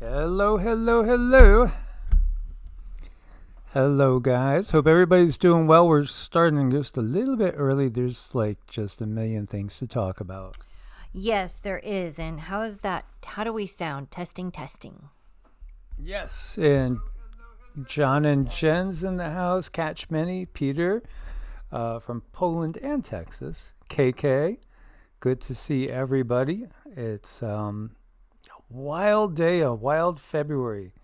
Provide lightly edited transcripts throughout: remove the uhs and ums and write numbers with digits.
Hello, hello, hello. Hello, guys. Hope everybody's doing well. We're starting just a little bit early. There's just a million things to talk about. Yes, there is. And how is that? How do we sound? Testing. Yes, and John and Jen's in the house. Catch Many, Peter from Poland and Texas. KK, good to see everybody. It's a wild day, a wild February.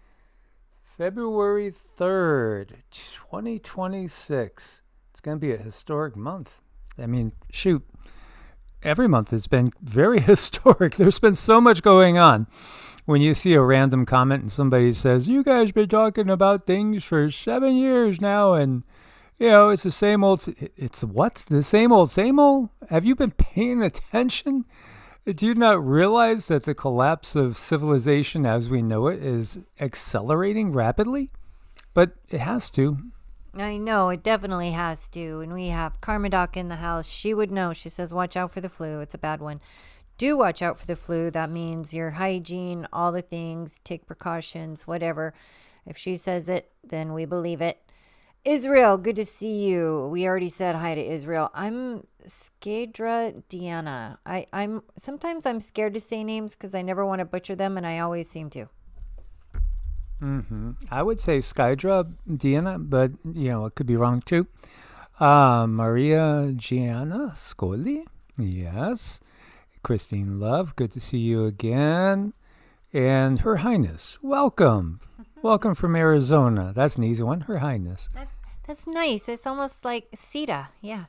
February 3rd, 2026. It's going to be a historic month. I mean, shoot, every month has been very historic. There's been so much going on. When you see a random comment and somebody says, you guys been talking about things for 7 years now, and, it's the same old, it's what? The same old, same old? Have you been paying attention? Do you not realize that the collapse of civilization as we know it is accelerating rapidly? But it has to. I know, it definitely has to. And we have Karma Doc in the house. She would know. She says, watch out for the flu. It's a bad one. Do watch out for the flu. That means your hygiene, all the things, take precautions, whatever. If she says it, then we believe it. Israel, good to see you. We already said hi to Israel. I'm Skedra Diana. I'm sometimes I'm scared to say names because I never want to butcher them, and I always seem to. I would say Skydra Diana, but it could be wrong too. Maria Gianna Scoli, yes. Christine Love, good to see you again. And Her Highness, welcome. Welcome from Arizona. That's an easy one. Her Highness. That's nice. It's almost like Sita. Yeah.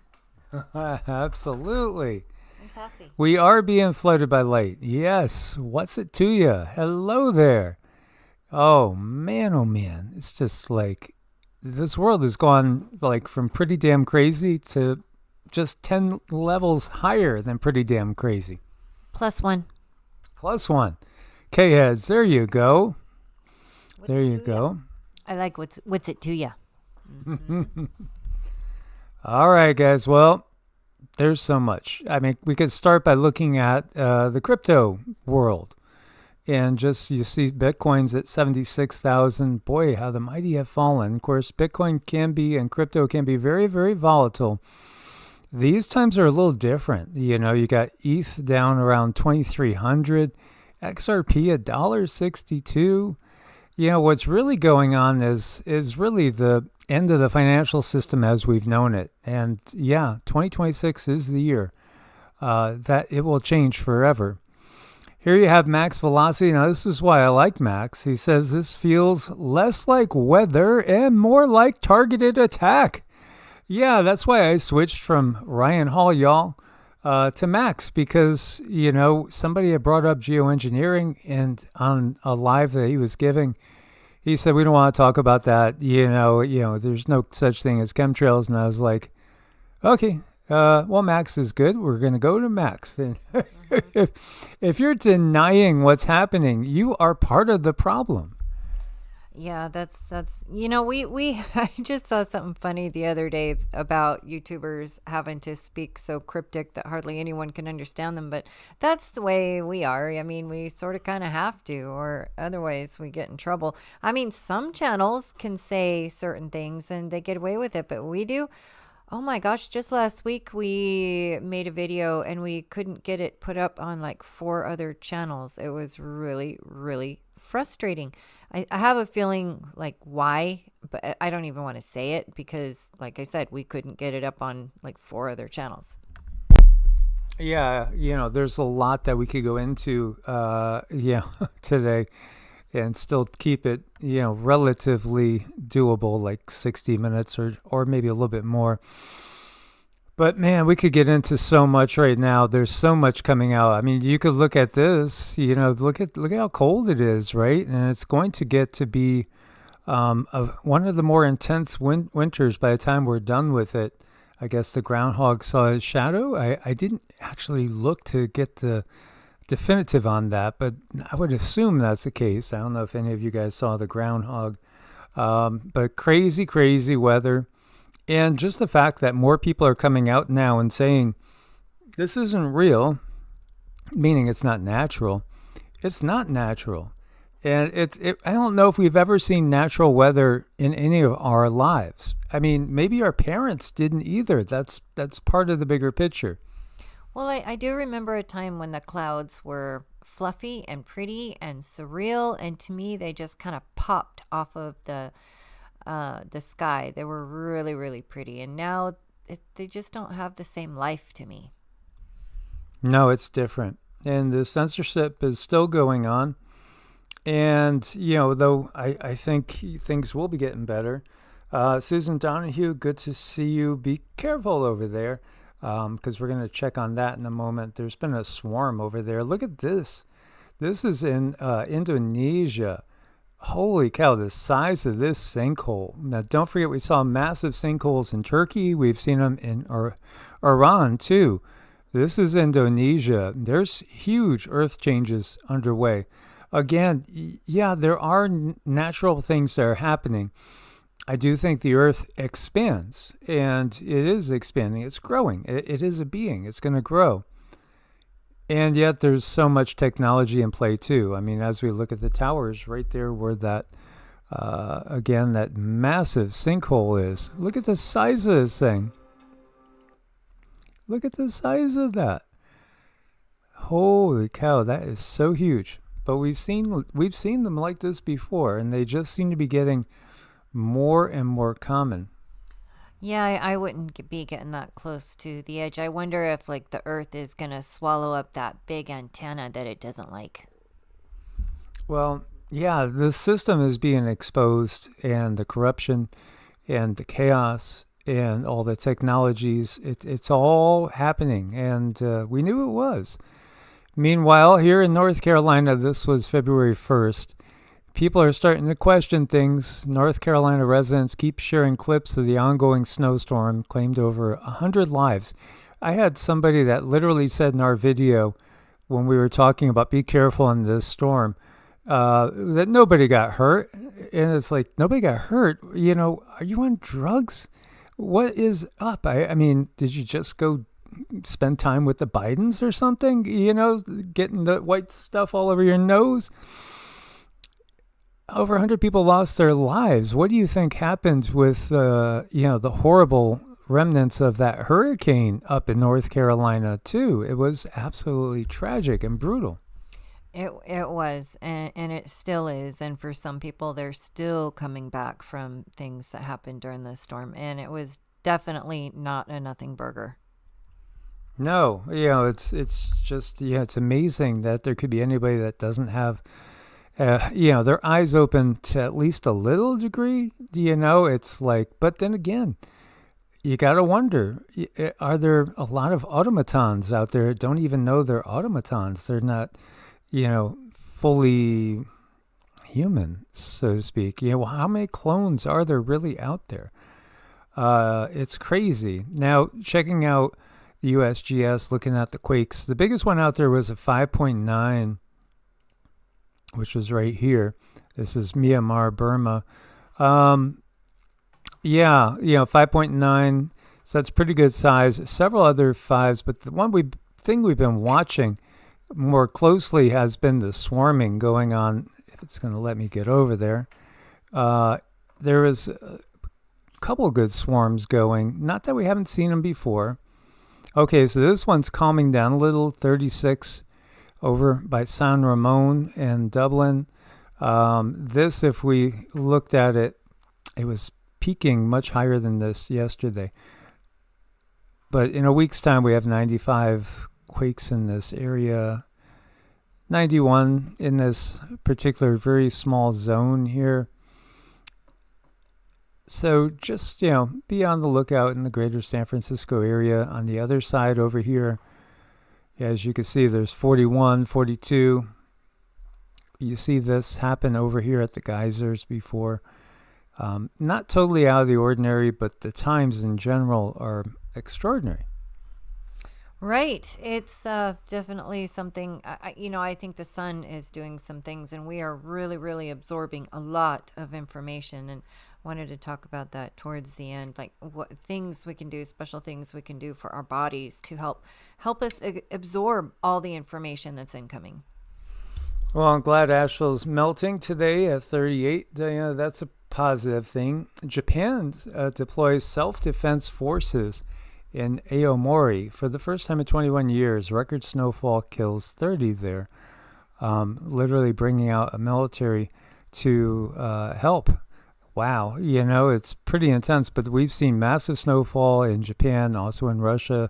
Absolutely. Fantastic. We are being flooded by light. Yes. What's it to you? Hello there. Oh man. It's just this world has gone from pretty damn crazy to just 10 levels higher than pretty damn crazy. +1. +1. K-heads, there you go. There you go. I like what's it to you. Mm-hmm. All right, guys. Well, there's so much. I mean, we could start by looking at the crypto world. And you see Bitcoin's at 76,000. Boy, how the mighty have fallen. Of course, Bitcoin and crypto can be very, very volatile. These times are a little different. You got ETH down around 2,300. XRP $1.62. What's really going on is really the end of the financial system as we've known it. And 2026 is the year that it will change forever. Here you have max velocity. Now, this is why I like Max. He says this feels less like weather and more like targeted attack. Yeah, that's why I switched from Ryan Hall, y'all, to Max, because, somebody had brought up geoengineering, and on a live that he was giving, he said, we don't want to talk about that. There's no such thing as chemtrails. And I was like, okay, well, Max is good. We're going to go to Max. And if you're denying what's happening, you are part of the problem. Yeah, that's I just saw something funny the other day about YouTubers having to speak so cryptic that hardly anyone can understand them, but that's the way we are. I mean, we sort of kind of have to, or otherwise we get in trouble. I mean, some channels can say certain things and they get away with it, but we do. Oh my gosh, just last week we made a video and we couldn't get it put up on 4 other channels. It was really, really frustrating. I have a feeling why, but I don't even want to say it because, like I said, we couldn't get it up on 4 other channels. Yeah, there's a lot that we could go into, today and still keep it, relatively doable, 60 minutes or maybe a little bit more. But man, we could get into so much right now. There's so much coming out. I mean, you could look at this, look at how cold it is, right? And it's going to get to be one of the more intense winters by the time we're done with it. I guess the groundhog saw his shadow. I didn't actually look to get the definitive on that, but I would assume that's the case. I don't know if any of you guys saw the groundhog. But crazy, crazy weather. And just the fact that more people are coming out now and saying, this isn't real, meaning it's not natural. It's not natural. And I don't know if we've ever seen natural weather in any of our lives. I mean, maybe our parents didn't either. That's part of the bigger picture. Well, I do remember a time when the clouds were fluffy and pretty and surreal, and to me, they just kind of popped off of the sky. They were really, really pretty, and now they just don't have the same life to me. No, it's different. And the censorship is still going on. And, though I think things will be getting better. Susan Donahue, good to see you. Be careful over there, because we're going to check on that in a moment. There's been a swarm over there. Look at this. This is in Indonesia. Holy cow, the size of this sinkhole. Now, don't forget, we saw massive sinkholes in Turkey. We've seen them in Iran, too. This is Indonesia. There's huge earth changes underway. Again, yeah, there are natural things that are happening. I do think the earth expands, and it is expanding. It's growing. It is a being. It's going to grow. And yet there's so much technology in play, too. I mean, as we look at the towers right there where that, again, that massive sinkhole is. Look at the size of this thing. Look at the size of that. Holy cow, that is so huge. But we've seen them like this before, and they just seem to be getting more and more common. Yeah, I wouldn't be getting that close to the edge. I wonder if like the Earth is gonna swallow up that big antenna that it doesn't like. Well, yeah, the system is being exposed, and the corruption and the chaos and all the technologies, it's all happening, and we knew it was. Meanwhile, here in North Carolina, this was February 1st. People are starting to question things. North Carolina residents keep sharing clips of the ongoing snowstorm, claimed over 100 lives. I had somebody that literally said in our video when we were talking about be careful in this storm, that nobody got hurt. And it's like, nobody got hurt? Are you on drugs? What is up? I mean, did you just go spend time with the Bidens or something, getting the white stuff all over your nose? Over 100 people lost their lives. What do you think happened with, the horrible remnants of that hurricane up in North Carolina, too? It was absolutely tragic and brutal. It was, and it still is. And for some people, they're still coming back from things that happened during the storm. And it was definitely not a nothing burger. No, it's just, it's amazing that there could be anybody that doesn't have, their eyes open to at least a little degree. It's like, but then again, you got to wonder, are there a lot of automatons out there that don't even know they're automatons? They're not, fully human, so to speak. How many clones are there really out there? It's crazy. Now, checking out the USGS, looking at the quakes, the biggest one out there was a 5.9, which was right here. This is Myanmar, Burma. 5.9. So that's pretty good size. Several other fives, but the thing we've been watching more closely has been the swarming going on. If it's going to let me get over there, there is a couple of good swarms going. Not that we haven't seen them before. Okay, so this one's calming down a little. 36 over by San Ramon and Dublin. This, if we looked at it, it was peaking much higher than this yesterday. But in a week's time, we have 95 quakes in this area, 91 in this particular very small zone here. So just, be on the lookout in the greater San Francisco area. On the other side over here, as you can see, there's 41, 42. You see this happen over here at the geysers before. Not totally out of the ordinary, but the times in general are extraordinary. Right. It's definitely something, I think the sun is doing some things, and we are really, really absorbing a lot of information, and wanted to talk about that towards the end, like what things we can do, special things we can do for our bodies to help us absorb all the information that's incoming. Well, I'm glad Asheville's melting today at 38. That's a positive thing. Japan deploys self-defense forces in Aomori for the first time in 21 years. Record snowfall kills 30 there. Literally bringing out a military to help. Wow, it's pretty intense, but we've seen massive snowfall in Japan, also in Russia,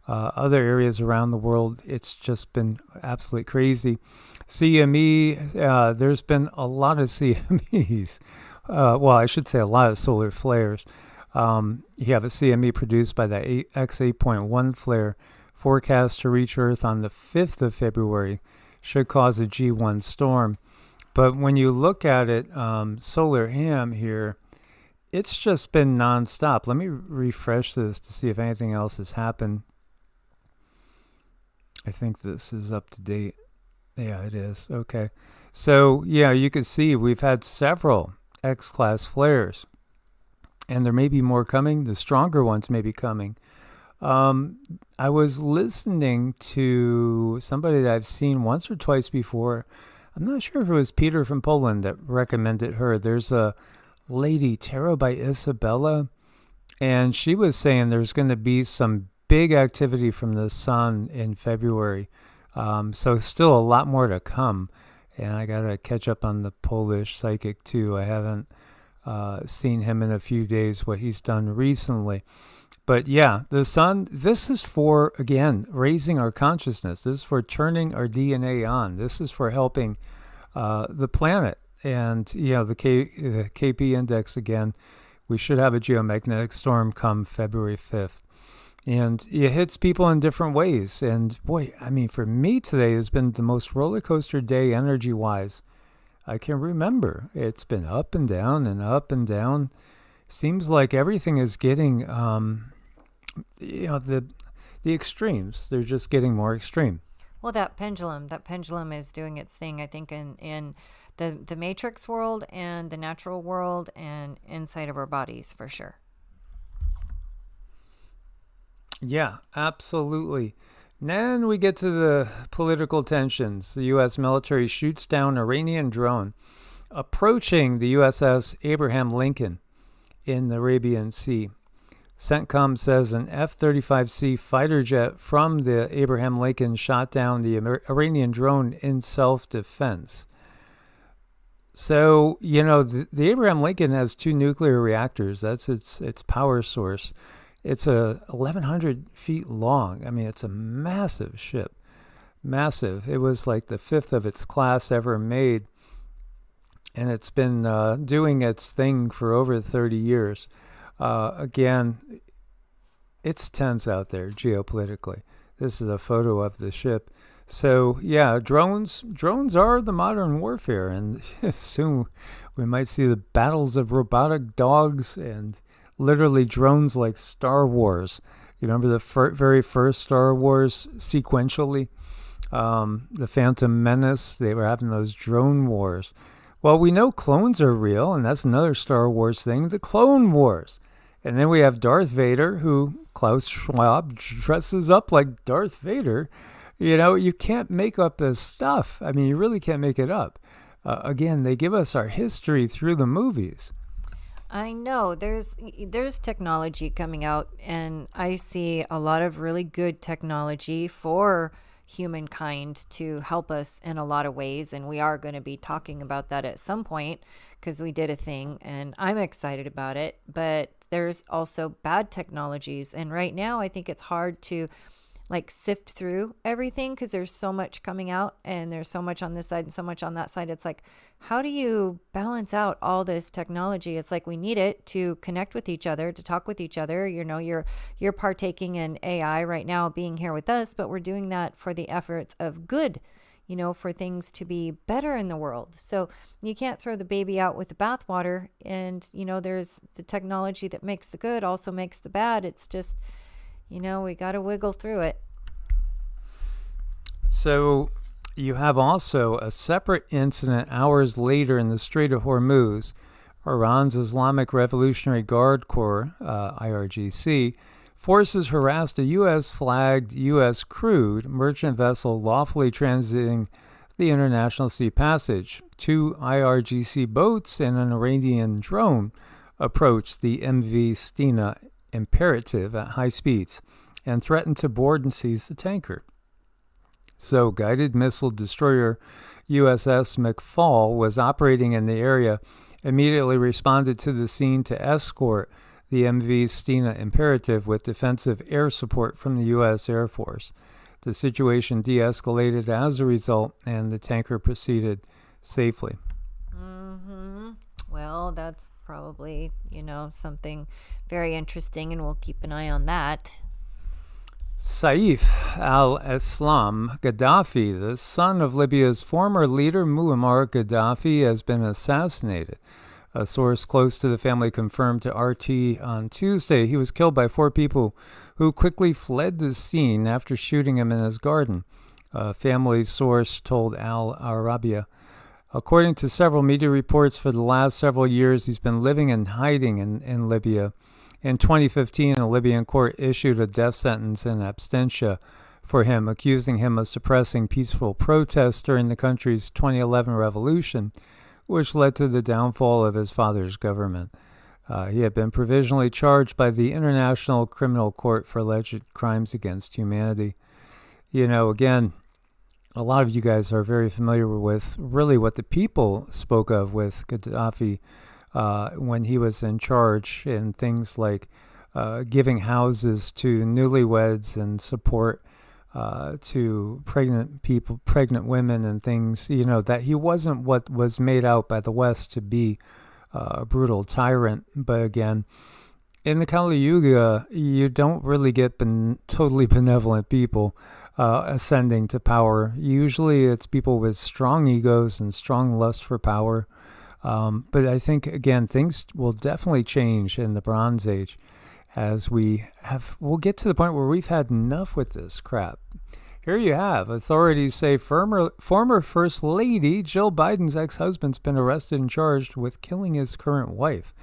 other areas around the world. It's just been absolutely crazy. CME, there's been a lot of CMEs. Well, I should say a lot of solar flares. You have a CME produced by the X8.1 flare forecast to reach Earth on the 5th of February. Should cause a G1 storm. But when you look at it, solar ham here, it's just been nonstop. Let me refresh this to see if anything else has happened. I think this is up to date. Yeah, it is. Okay. So, yeah, you can see we've had several X-class flares. And there may be more coming. The stronger ones may be coming. I was listening to somebody that I've seen once or twice before. I'm not sure if it was Peter from Poland that recommended her. There's a lady, Tarot by Isabella, and she was saying there's going to be some big activity from the sun in February. So still a lot more to come. And I got to catch up on the Polish psychic too. I haven't seen him in a few days, what he's done recently. But yeah, the sun, this is for, again, raising our consciousness. This is for turning our DNA on. This is for helping the planet. And, the KP index, again, we should have a geomagnetic storm come February 5th. And it hits people in different ways. And boy, I mean, for me today has been the most roller coaster day energy-wise I can remember. It's been up and down and up and down. Seems like everything is getting, the extremes. They're just getting more extreme. Well, that pendulum is doing its thing, I think, in the matrix world and the natural world and inside of our bodies, for sure. Yeah, absolutely. Then we get to the political tensions. The U.S. military shoots down Iranian drone approaching the USS Abraham Lincoln in the Arabian Sea. CENTCOM says an F-35C fighter jet from the Abraham Lincoln shot down the Iranian drone in self-defense. So, the Abraham Lincoln has 2 nuclear reactors. That's its power source. It's 1,100 feet long. I mean, it's a massive ship. Massive. It was like the 5th of its class ever made. And it's been doing its thing for over 30 years. Again, it's tense out there geopolitically. This is a photo of the ship. So, yeah, drones are the modern warfare. And soon we might see the battles of robotic dogs and literally drones like Star Wars. You remember the very first Star Wars sequentially? The Phantom Menace, they were having those drone wars. Well, we know clones are real, and that's another Star Wars thing, the Clone Wars. And then we have Darth Vader, who Klaus Schwab dresses up like Darth Vader. You can't make up this stuff. I mean, you really can't make it up. Again, they give us our history through the movies. I know there's technology coming out, and I see a lot of really good technology for humankind to help us in a lot of ways. And we are going to be talking about that at some point because we did a thing and I'm excited about it. But there's also bad technologies. And right now, I think it's hard to sift through everything because there's so much coming out and there's so much on this side and so much on that side. It's like, how do you balance out all this technology? It's like we need it to connect with each other, to talk with each other. You're partaking in AI right now, being here with us, but we're doing that for the efforts of good, for things to be better in the world. So you can't throw the baby out with the bathwater. And, there's the technology that makes the good also makes the bad. It's just, we got to wiggle through it. So you have also a separate incident hours later in the Strait of Hormuz. Iran's Islamic Revolutionary Guard Corps, IRGC, forces harassed a U.S.-flagged, U.S.-crewed merchant vessel lawfully transiting the International Sea Passage. 2 IRGC boats and an Iranian drone approached the MV Stina Imperative at high speeds and threatened to board and seize the tanker. So, guided missile destroyer USS McFall was operating in the area, immediately responded to the scene to escort the MV Stina Imperative with defensive air support from the U.S. Air Force. The situation de-escalated as a result, and the tanker proceeded safely. Well, that's probably, something very interesting, and we'll keep an eye on that. Saif al-Islam Gaddafi, the son of Libya's former leader Muammar Gaddafi, has been assassinated. A source close to the family confirmed to RT on Tuesday he was killed by 4 people who quickly fled the scene after shooting him in his garden, a family source told Al Arabiya. According to several media reports, for the last several years he's been living and hiding in Libya. In 2015, a Libyan court issued a death sentence in absentia for him, accusing him of suppressing peaceful protests during the country's 2011 revolution, which led to the downfall of his father's government. He had been provisionally charged by the International Criminal Court for alleged crimes against humanity. Again, a lot of you guys are very familiar with really what the people spoke of with Gaddafi when he was in charge, and things like giving houses to newlyweds and support to pregnant women and things, that he wasn't what was made out by the West to be a brutal tyrant. But again, in the Kali Yuga, you don't really get totally benevolent people ascending to power. Usually it's people with strong egos and strong lust for power. But I think, again, things will definitely change in the Bronze Age as we'll get to the point where we've had enough with this crap. Here you have, authorities say former First Lady Jill Biden's ex-husband's been arrested and charged with killing his current wife.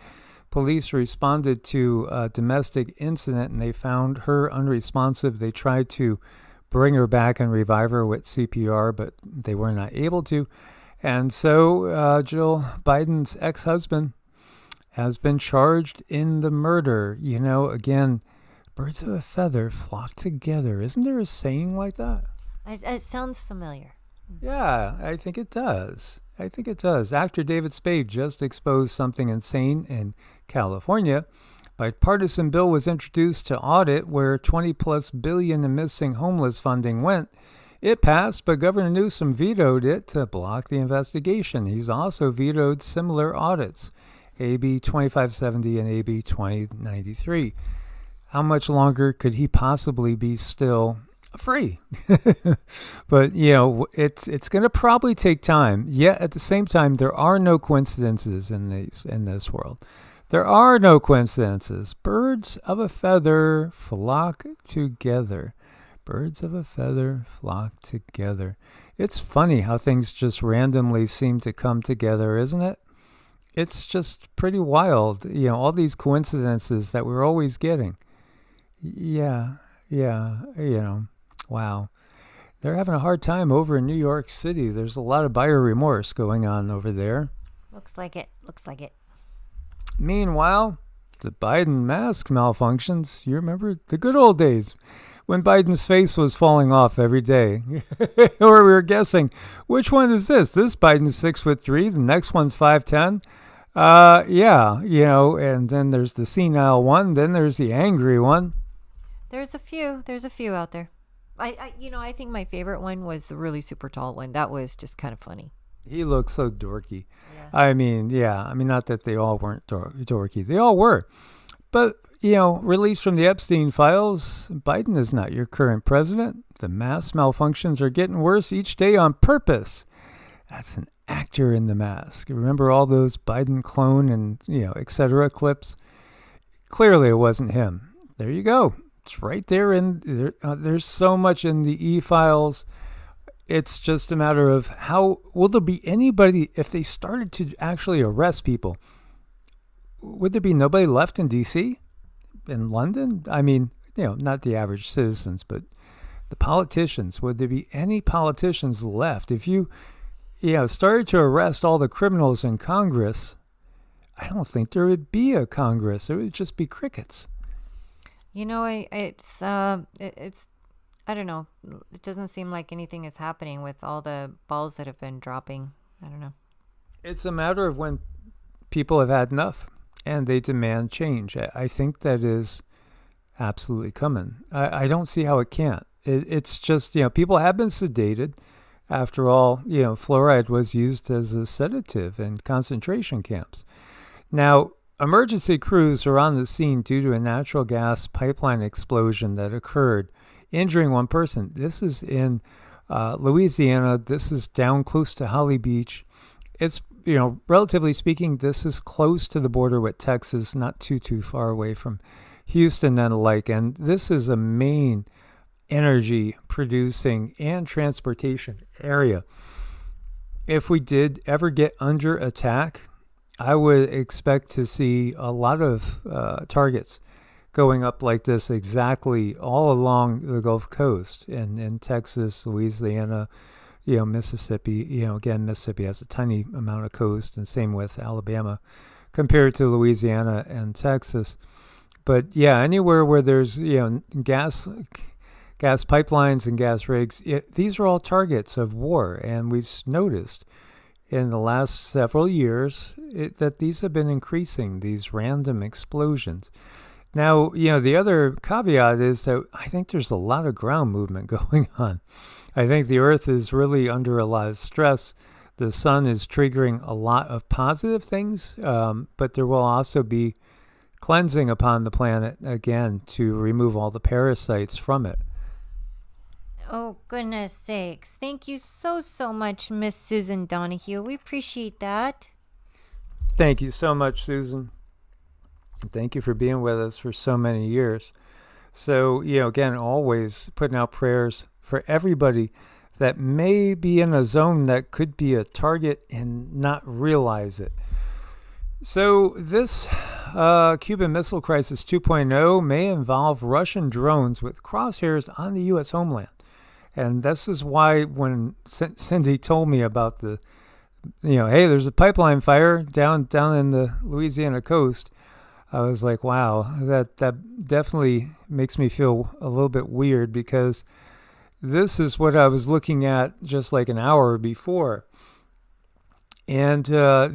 Police responded to a domestic incident and they found her unresponsive. They tried to bring her back and revive her with CPR, but they were not able to. And so Jill Biden's ex-husband has been charged in the murder. Again, birds of a feather flock together. Isn't there a saying like that? It sounds familiar. Yeah, I think it does. Actor David Spade just exposed something insane in California. Bipartisan bill was introduced to audit where $20+ billion in missing homeless funding went. It passed, but Governor Newsom vetoed it to block the investigation. He's also vetoed similar audits, AB 2570 and AB 2093. How much longer could he possibly be still free? But, it's going to probably take time. Yet, at the same time, there are no coincidences in this world. There are no coincidences. Birds of a feather flock together. Birds of a feather flock together. It's funny how things just randomly seem to come together, isn't it? It's just pretty wild, all these coincidences that we're always getting. Yeah, wow. They're having a hard time over in New York City. There's a lot of buyer remorse going on over there. Looks like it. Meanwhile, the Biden mask malfunctions. You remember the good old days when Biden's face was falling off every day. Or we were guessing, which one is this? This Biden's 6'3", the next one's 5'10". And then there's the senile one, then there's the angry one. There's a few out there. I think my favorite one was the really super tall one. That was just kind of funny. He looks so dorky. Yeah. Not that they all weren't dorky. They all were. But, released from the Epstein files, Biden is not your current president. The mask malfunctions are getting worse each day on purpose. That's an actor in the mask. Remember all those Biden clone and, et cetera clips? Clearly it wasn't him. There you go. It's right there. There's so much in the e-files. It's just a matter of how will there be anybody, if they started to actually arrest people, would there be nobody left in D.C., in London? Not the average citizens, but The politicians, would there be any politicians left? If you started to arrest all the criminals in Congress, I don't think there would be a Congress. It would just be crickets. It's I don't know. It doesn't seem like anything is happening with all the balls that have been dropping. I don't know. It's a matter of when people have had enough and they demand change. I think that is absolutely coming. I don't see how it can't. It's just, people have been sedated. After all, fluoride was used as a sedative in concentration camps. Now, emergency crews are on the scene due to a natural gas pipeline explosion that occurred, injuring one person. This is in Louisiana. This is down close to Holly Beach. It's, relatively speaking, this is close to the border with Texas, not too far away from Houston and the like. And this is a main energy producing and transportation area. If we did ever get under attack, I would expect to see a lot of targets going up like this exactly all along the Gulf Coast in Texas, Louisiana, Mississippi. Again, Mississippi has a tiny amount of coast, and same with Alabama compared to Louisiana and Texas. But yeah, anywhere where there's gas pipelines and gas rigs, these are all targets of war. And we've noticed in the last several years that these have been increasing, these random explosions. Now, the other caveat is that I think there's a lot of ground movement going on. I think the Earth is really under a lot of stress. The sun is triggering a lot of positive things, but there will also be cleansing upon the planet again to remove all the parasites from it. Oh, goodness sakes. Thank you so much, Miss Susan Donahue. We appreciate that. Thank you so much, Susan. Thank you for being with us for so many years. So, again, always putting out prayers for everybody that may be in a zone that could be a target and not realize it. So this Cuban Missile Crisis 2.0 may involve Russian drones with crosshairs on the U.S. homeland. And this is why when Cindy told me about the, hey, there's a pipeline fire down in the Louisiana coast, I was like, wow, that definitely makes me feel a little bit weird, because this is what I was looking at just like an hour before. And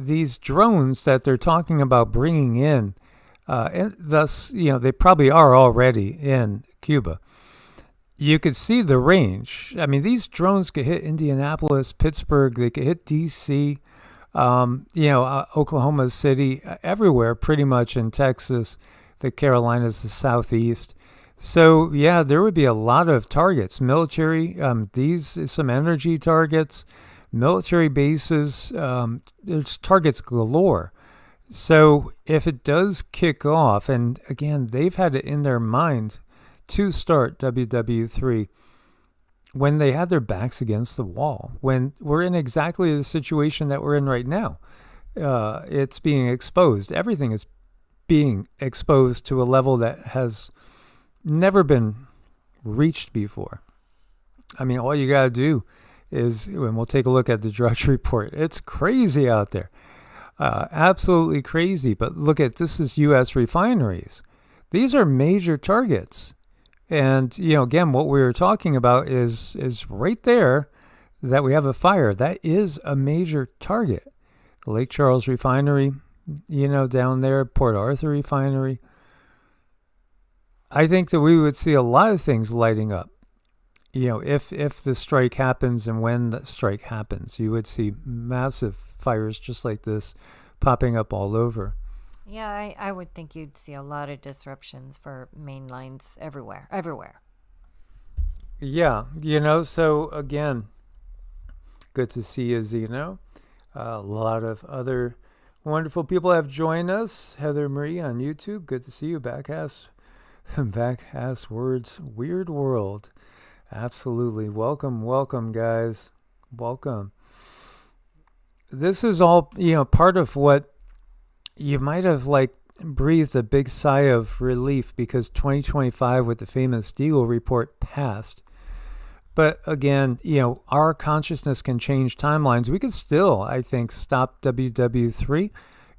these drones that they're talking about bringing in, and thus, they probably are already in Cuba. You could see the range. I mean, these drones could hit Indianapolis, Pittsburgh, they could hit D.C., Oklahoma City, everywhere pretty much in Texas, the Carolinas, the Southeast. So, yeah, there would be a lot of targets. Military, some energy targets, military bases, there's targets galore. So if it does kick off, and again, they've had it in their mind to start WW3 when they had their backs against the wall, when we're in exactly the situation that we're in right now. It's being exposed. Everything is being exposed to a level that has never been reached before. I mean, all you got to do is, and we'll take a look at the Drudge Report. It's crazy out there. Absolutely crazy. But look at, this is U.S. refineries. These are major targets. And, again, what we were talking about is right there that we have a fire. That is a major target. Lake Charles Refinery, down there, Port Arthur Refinery. I think that we would see a lot of things lighting up. If the strike happens and when the strike happens, you would see massive fires just like this popping up all over. Yeah, I would think you'd see a lot of disruptions for main lines everywhere. Yeah, so again, good to see you, Zeno. A lot of other wonderful people have joined us. Heather Marie on YouTube, good to see you. Backass Words, Weird World. Absolutely. Welcome, guys. Welcome. This is all, part of what you might have breathed a big sigh of relief, because 2025 with the famous Deagle report passed. But again, our consciousness can change timelines. We could still, I think, stop WW3.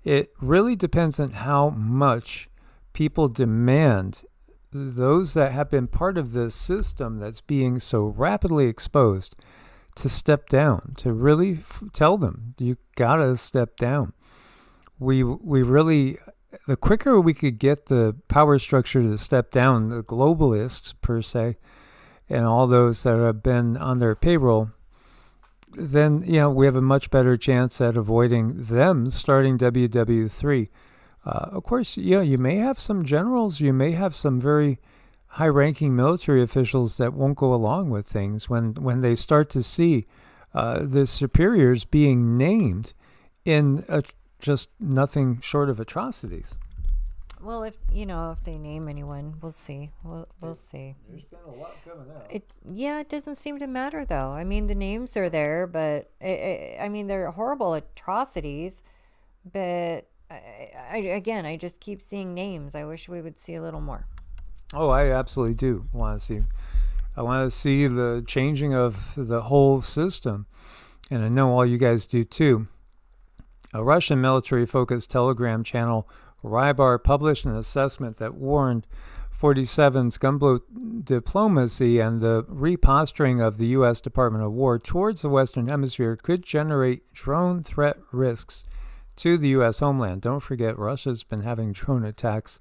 It really depends on how much people demand those that have been part of this system that's being so rapidly exposed to step down, to really tell them, you gotta step down. We really, the quicker we could get the power structure to step down, the globalists per se, and all those that have been on their payroll, then we have a much better chance at avoiding them starting WW3. Of course, you may have some generals, you may have some very high-ranking military officials that won't go along with things when they start to see the superiors being named in just nothing short of atrocities. Well, if they name anyone, we'll see. We'll see. There's been a lot coming out. It doesn't seem to matter though. I mean, the names are there, but they're horrible atrocities. But I just keep seeing names. I wish we would see a little more. Oh, I absolutely do want to see. I want to see the changing of the whole system, and I know all you guys do too. A Russian military-focused Telegram channel, Rybar, published an assessment that warned 47's gunboat diplomacy and the reposturing of the U.S. Department of War towards the Western Hemisphere could generate drone threat risks to the U.S. homeland. Don't forget, Russia's been having drone attacks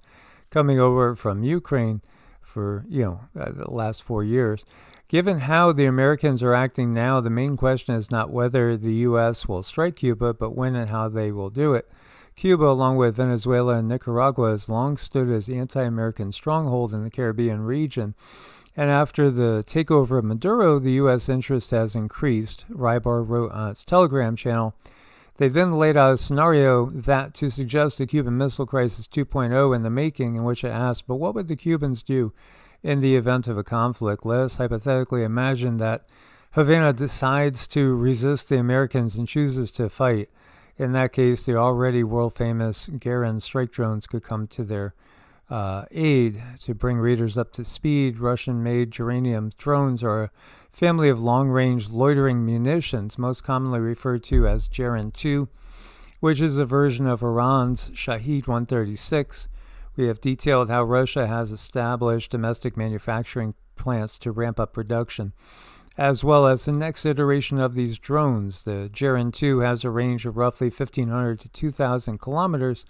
coming over from Ukraine for, the last 4 years. Given how the Americans are acting now, the main question is not whether the U.S. will strike Cuba, but when and how they will do it. Cuba, along with Venezuela and Nicaragua, has long stood as the anti-American stronghold in the Caribbean region. And after the takeover of Maduro, the U.S. interest has increased, Rybar wrote on its Telegram channel. They then laid out a scenario that to suggest a Cuban Missile Crisis 2.0 in the making, in which it asked, but what would the Cubans do in the event of a conflict? Let us hypothetically imagine that Havana decides to resist the Americans and chooses to fight. In that case, the already world-famous Garin strike drones could come to their aid. To bring readers up to speed, Russian-made geranium drones are a family of long-range loitering munitions, most commonly referred to as Gerin-2, which is a version of Iran's Shahed 136. We have detailed how Russia has established domestic manufacturing plants to ramp up production, as well as the next iteration of these drones. The Gerin-2 has a range of roughly 1,500 to 2,000 kilometers,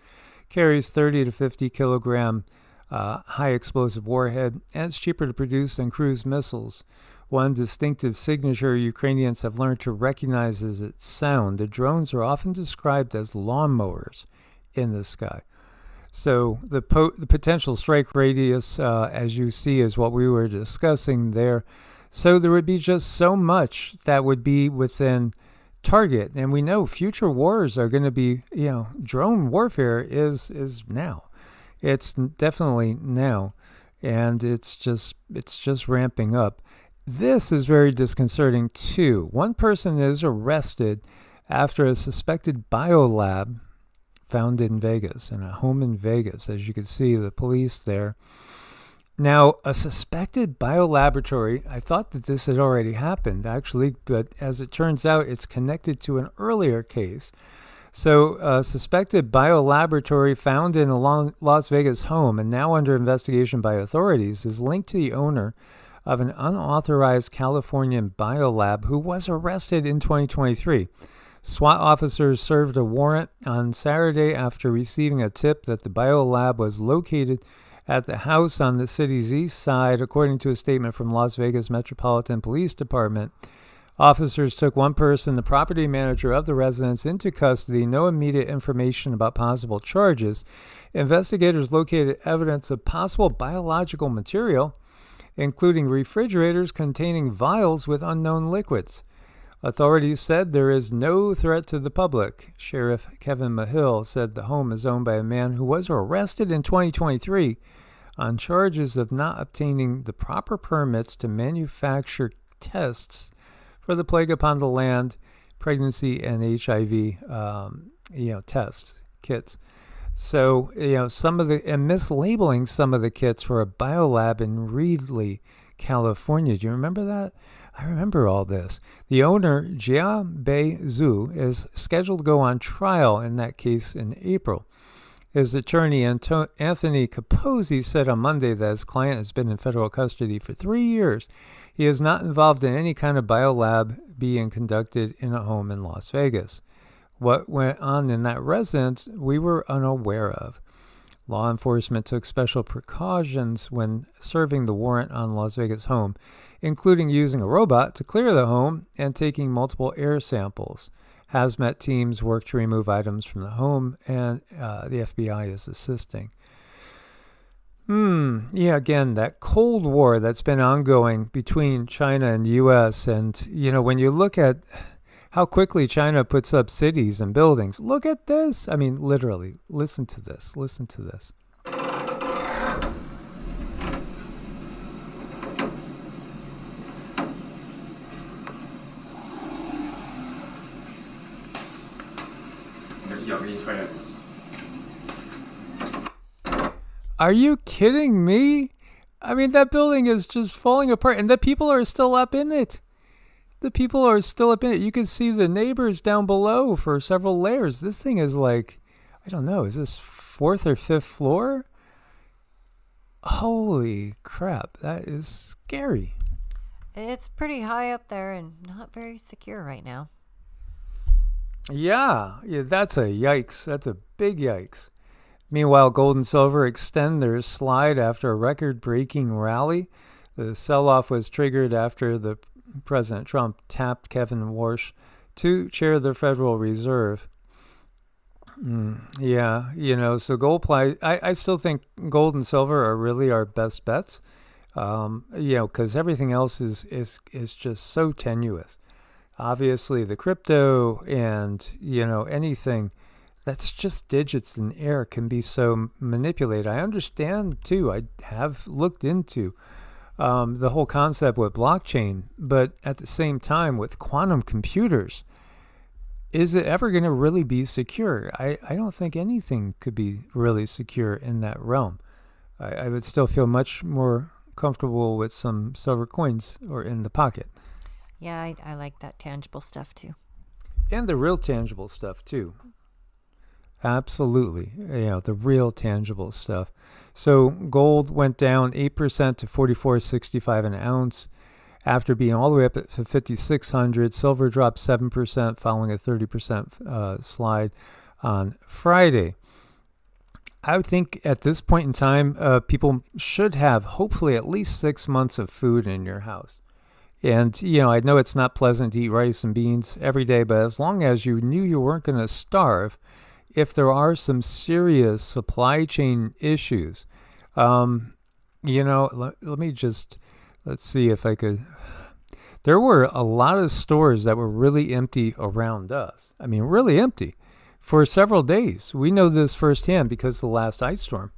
carries 30 to 50 kilogram high explosive warhead, and it's cheaper to produce than cruise missiles. One distinctive signature Ukrainians have learned to recognize is its sound. The drones are often described as lawnmowers in the sky. So the potential strike radius, as you see, is what we were discussing there. So there would be just so much that would be within target. And we know future wars are going to be, drone warfare is now. It's definitely now. And it's just ramping up. This is very disconcerting too. One person is arrested after a suspected biolab found in Vegas, in a home in Vegas. As you can see, the police there. Now, a suspected biolaboratory, I thought that this had already happened, actually, but as it turns out, it's connected to an earlier case. So, a suspected biolaboratory found in a Las Vegas home and now under investigation by authorities is linked to the owner of an unauthorized Californian biolab who was arrested in 2023. SWAT officers served a warrant on Saturday after receiving a tip that the biolab was located at the house on the city's east side, according to a statement from Las Vegas Metropolitan Police Department. Officers took one person, the property manager of the residence, into custody. No immediate information about possible charges. Investigators located evidence of possible biological material, including refrigerators containing vials with unknown liquids. Authorities said there is no threat to the public. Sheriff Kevin Mahill said the home is owned by a man who was arrested in 2023 on charges of not obtaining the proper permits to manufacture tests for the plague upon the land, pregnancy, and HIV test kits. So, mislabeling some of the kits for a biolab in Reedley, California. Do you remember that? I remember all this. The owner, Jia Bei Zhu, is scheduled to go on trial in that case in April. His attorney, Anthony Capozzi, said on Monday that his client has been in federal custody for 3 years. He is not involved in any kind of biolab being conducted in a home in Las Vegas. What went on in that residence, we were unaware of. Law enforcement took special precautions when serving the warrant on Las Vegas home, including using a robot to clear the home and taking multiple air samples. Hazmat teams work to remove items from the home, and the FBI is assisting. Yeah, again, that Cold War that's been ongoing between China and the U.S. And, when you look at how quickly China puts up cities and buildings, look at this. I mean, literally, listen to this. Listen to this. Are you kidding me? I mean, that building is just falling apart, and the people are still up in it. The people are still up in it. You can see the neighbors down below for several layers. This thing is like, I don't know, is this 4th or 5th floor? Holy crap, that is scary. It's pretty high up there and not very secure right now. Yeah, that's a yikes. That's a big yikes. Meanwhile, gold and silver extend their slide after a record-breaking rally. The sell-off was triggered after President Trump tapped Kevin Warsh to chair the Federal Reserve. So gold I still think gold and silver are really our best bets. Because everything else is just so tenuous. Obviously, the crypto and anything that's just digits in air can be so manipulated. I understand too. I have looked into the whole concept with blockchain, but at the same time with quantum computers, is it ever going to really be secure? I don't think anything could be really secure in that realm. I would still feel much more comfortable with some silver coins or in the pocket. Yeah, I like that tangible stuff too. And the real tangible stuff too. Absolutely. The real tangible stuff. So gold went down 8% to $44.65 an ounce after being all the way up to $5,600. Silver dropped 7% following a 30% slide on Friday. I would think at this point in time, people should have hopefully at least 6 months of food in your house. And, I know it's not pleasant to eat rice and beans every day, but as long as you knew you weren't going to starve, if there are some serious supply chain issues, let's see if I could. There were a lot of stores that were really empty around us. I mean, really empty for several days. We know this firsthand because of the last ice storm.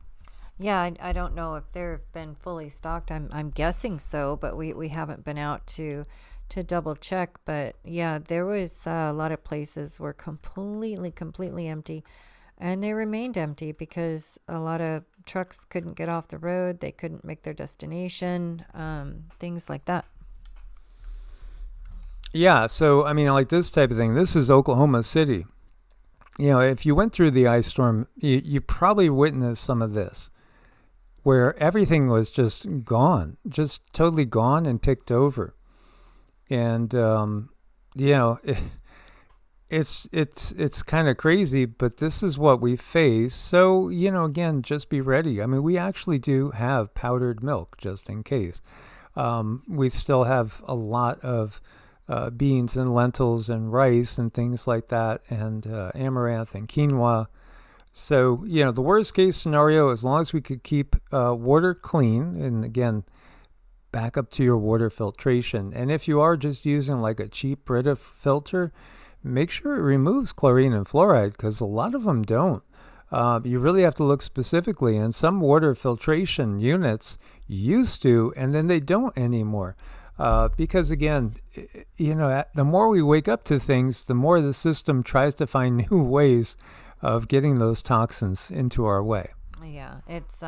Yeah, I don't know if they've been fully stocked. I'm guessing so, but we haven't been out to double check. But yeah, there was a lot of places were completely empty, and they remained empty because a lot of trucks couldn't get off the road. They couldn't make their destination, things like that. Yeah, so I mean, like this type of thing. This is Oklahoma City. If you went through the ice storm, you probably witnessed some of this, where everything was just gone, just totally gone and picked over. And, it's kind of crazy, but this is what we face. So, again, just be ready. I mean, we actually do have powdered milk just in case. We still have a lot of beans and lentils and rice and things like that, and amaranth and quinoa. So, the worst case scenario, as long as we could keep water clean, and again, back up to your water filtration. And if you are just using like a cheap Brita filter, make sure it removes chlorine and fluoride, because a lot of them don't. You really have to look specifically. And some water filtration units used to, and then they don't anymore. Because again, the more we wake up to things, the more the system tries to find new ways of getting those toxins into our way. Yeah, it's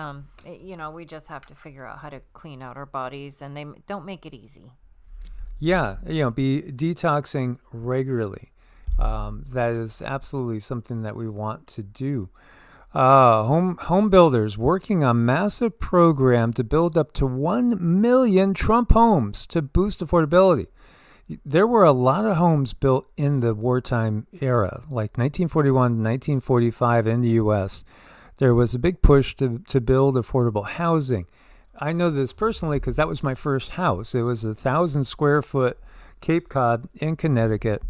we just have to figure out how to clean out our bodies, and they don't make it easy. Yeah, be detoxing regularly. That is absolutely something that we want to do. Home builders working on massive program to build up to 1 million Trump homes to boost affordability. There were a lot of homes built in the wartime era, like 1941, 1945 in the U.S. There was a big push to build affordable housing. I know this personally because that was my first house. It was 1,000 square foot Cape Cod in Connecticut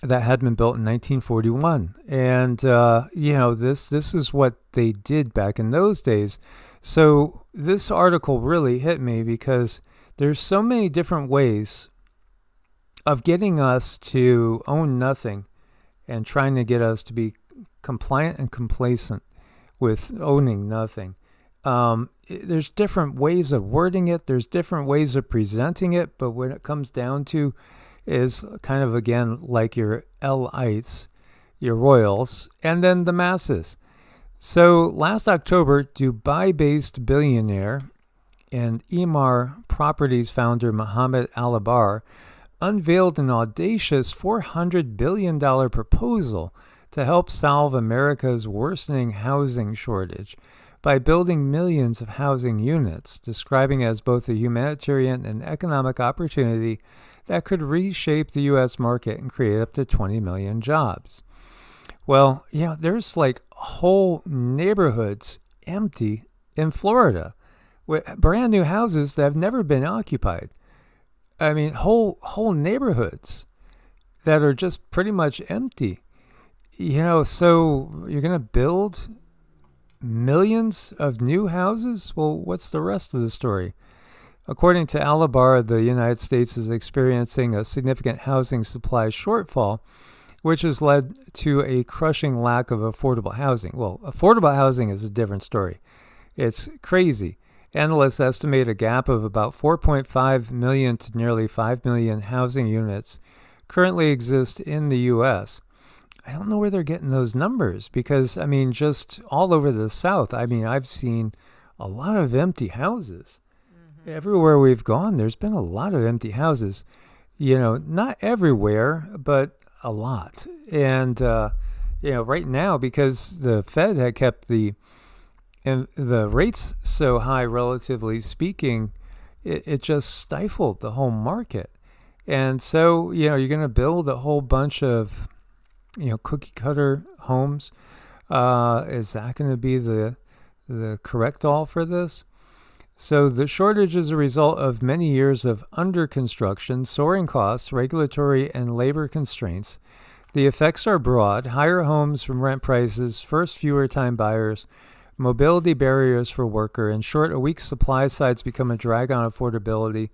that had been built in 1941. And, this is what they did back in those days. So this article really hit me because there's so many different ways of getting us to own nothing and trying to get us to be compliant and complacent with owning nothing. There's different ways of wording it. There's different ways of presenting it. But when it comes down to is kind of, again, like your elites, your royals, and then the masses. So last October, Dubai-based billionaire and Emaar Properties founder Mohammed Alabar unveiled an audacious $400 billion proposal to help solve America's worsening housing shortage by building millions of housing units, describing it as both a humanitarian and economic opportunity that could reshape the U.S. market and create up to 20 million jobs. Well, there's like whole neighborhoods empty in Florida with brand new houses that have never been occupied. I mean, whole neighborhoods that are just pretty much empty. So you're going to build millions of new houses? Well, what's the rest of the story? According to Alabar, the United States is experiencing a significant housing supply shortfall, which has led to a crushing lack of affordable housing. Well, affordable housing is a different story. It's crazy. Analysts estimate a gap of about 4.5 million to nearly 5 million housing units currently exist in the U.S. I don't know where they're getting those numbers because, just all over the South, I've seen a lot of empty houses. Mm-hmm. Everywhere we've gone, there's been a lot of empty houses. Not everywhere, but a lot. And, right now, because the Fed had kept the rates so high, relatively speaking, it just stifled the whole market. And so, you're going to build a whole bunch of cookie cutter homes. Is that going to be the correct all for this? So the shortage is a result of many years of under construction, soaring costs, regulatory and labor constraints. The effects are broad: higher homes from rent prices, first fewer time buyers, mobility barriers for worker. In short, a weak supply side's become a drag on affordability,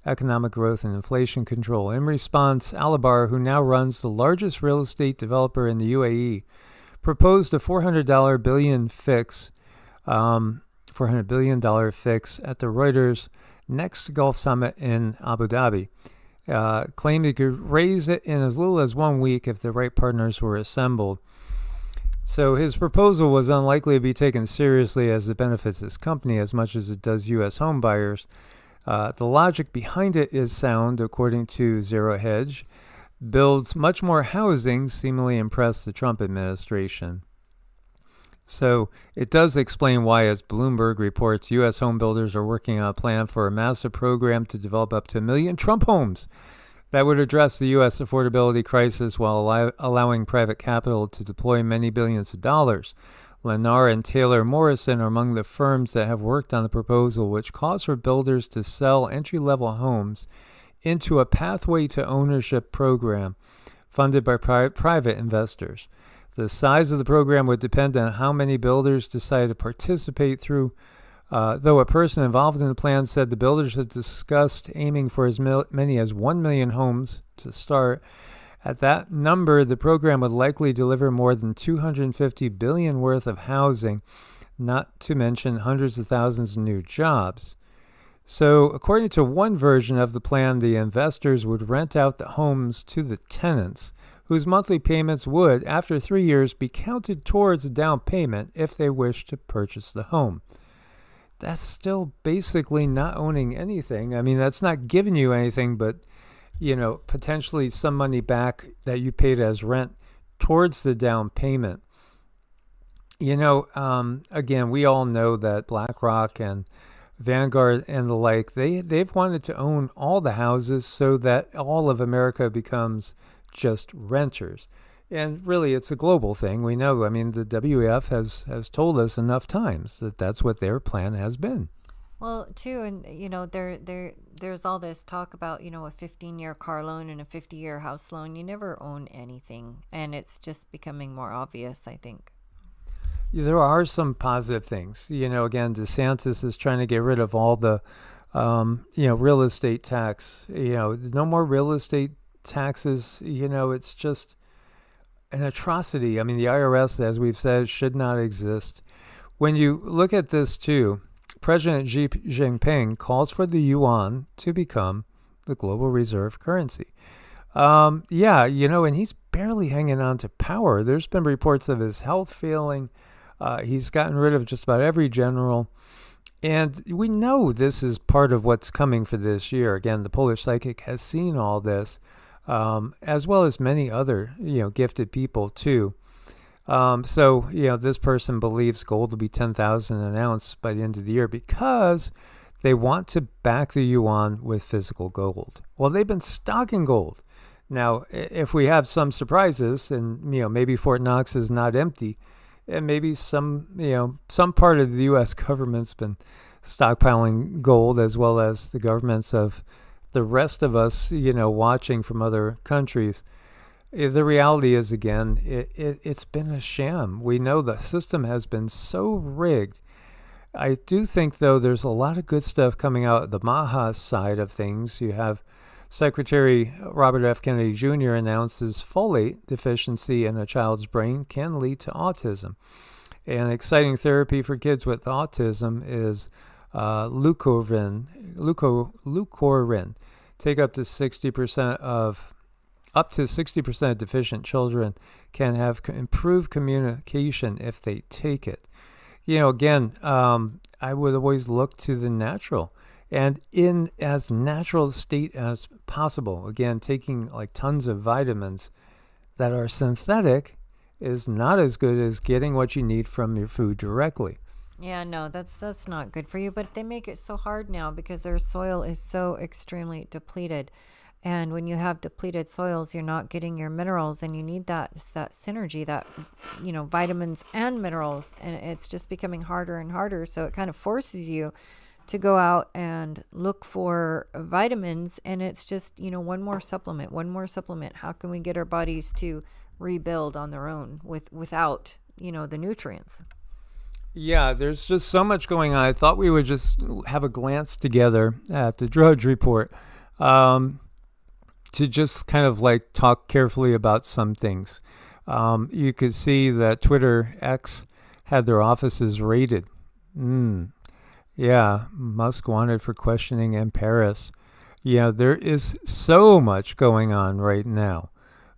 economic growth, and inflation control. In response, Alabar, who now runs the largest real estate developer in the UAE, proposed a $400 billion fix at the Reuters next Gulf Summit in Abu Dhabi. Claimed he could raise it in as little as 1 week if the right partners were assembled. So his proposal was unlikely to be taken seriously as it benefits his company as much as it does U.S. home buyers. The logic behind it is sound, according to Zero Hedge. Builds much more housing, seemingly impressed the Trump administration. So it does explain why, as Bloomberg reports, U.S. home builders are working on a plan for a massive program to develop up to 1 million Trump homes that would address the U.S. affordability crisis while allowing private capital to deploy many billions of dollars. Lennar and Taylor Morrison are among the firms that have worked on the proposal, which calls for builders to sell entry-level homes into a pathway to ownership program funded by private investors. The size of the program would depend on how many builders decide to participate through, though a person involved in the plan said the builders have discussed aiming for as many as 1 million homes to start. At that number, the program would likely deliver more than $250 billion worth of housing, not to mention hundreds of thousands of new jobs. So, according to one version of the plan, the investors would rent out the homes to the tenants, whose monthly payments would, after 3 years, be counted towards a down payment if they wished to purchase the home. that's still basically not owning anything. I mean, that's not giving you anything, but, potentially some money back that you paid as rent towards the down payment. Again, we all know that BlackRock and Vanguard and the like, they've wanted to own all the houses so that all of America becomes just renters. And really, it's a global thing. We know, I mean, the WEF has told us enough times that that's what their plan has been. Well, too, and there's all this talk about, a 15-year car loan and a 50-year house loan. You never own anything, and it's just becoming more obvious, I think. There are some positive things. Again, DeSantis is trying to get rid of all the, real estate tax. No more real estate taxes. It's just an atrocity. I mean, the IRS, as we've said, should not exist. When you look at this too, President Xi Jinping calls for the yuan to become the global reserve currency. And he's barely hanging on to power. There's been reports of his health failing. He's gotten rid of just about every general. And we know this is part of what's coming for this year. Again, the Polish psychic has seen all this. As well as many other, gifted people too. This person believes gold will be 10,000 an ounce by the end of the year because they want to back the yuan with physical gold. Well, they've been stocking gold. Now, if we have some surprises and, maybe Fort Knox is not empty and maybe some part of the U.S. government's been stockpiling gold as well as the governments of the rest of us, watching from other countries. The reality is, again, it's been a sham. We know the system has been so rigged. I do think, though, there's a lot of good stuff coming out the Maha side of things. You have Secretary Robert F. Kennedy Jr. announces folate deficiency in a child's brain can lead to autism. And exciting therapy for kids with autism is leucorin. Take up to 60% of deficient children can have improved communication if they take it. Again, I would always look to the natural and in as natural a state as possible. Again, taking like tons of vitamins that are synthetic is not as good as getting what you need from your food directly. Yeah, no, that's not good for you. But they make it so hard now because our soil is so extremely depleted. And when you have depleted soils, you're not getting your minerals, and you need that synergy, that, vitamins and minerals. And it's just becoming harder and harder. So it kind of forces you to go out and look for vitamins. And it's just, one more supplement. How can we get our bodies to rebuild on their own without, the nutrients? Yeah, there's just so much going on. I thought we would just have a glance together at the Drudge Report to just kind of like talk carefully about some things. You could see that Twitter X had their offices raided. Yeah, Musk wanted for questioning in Paris. There is so much going on right now.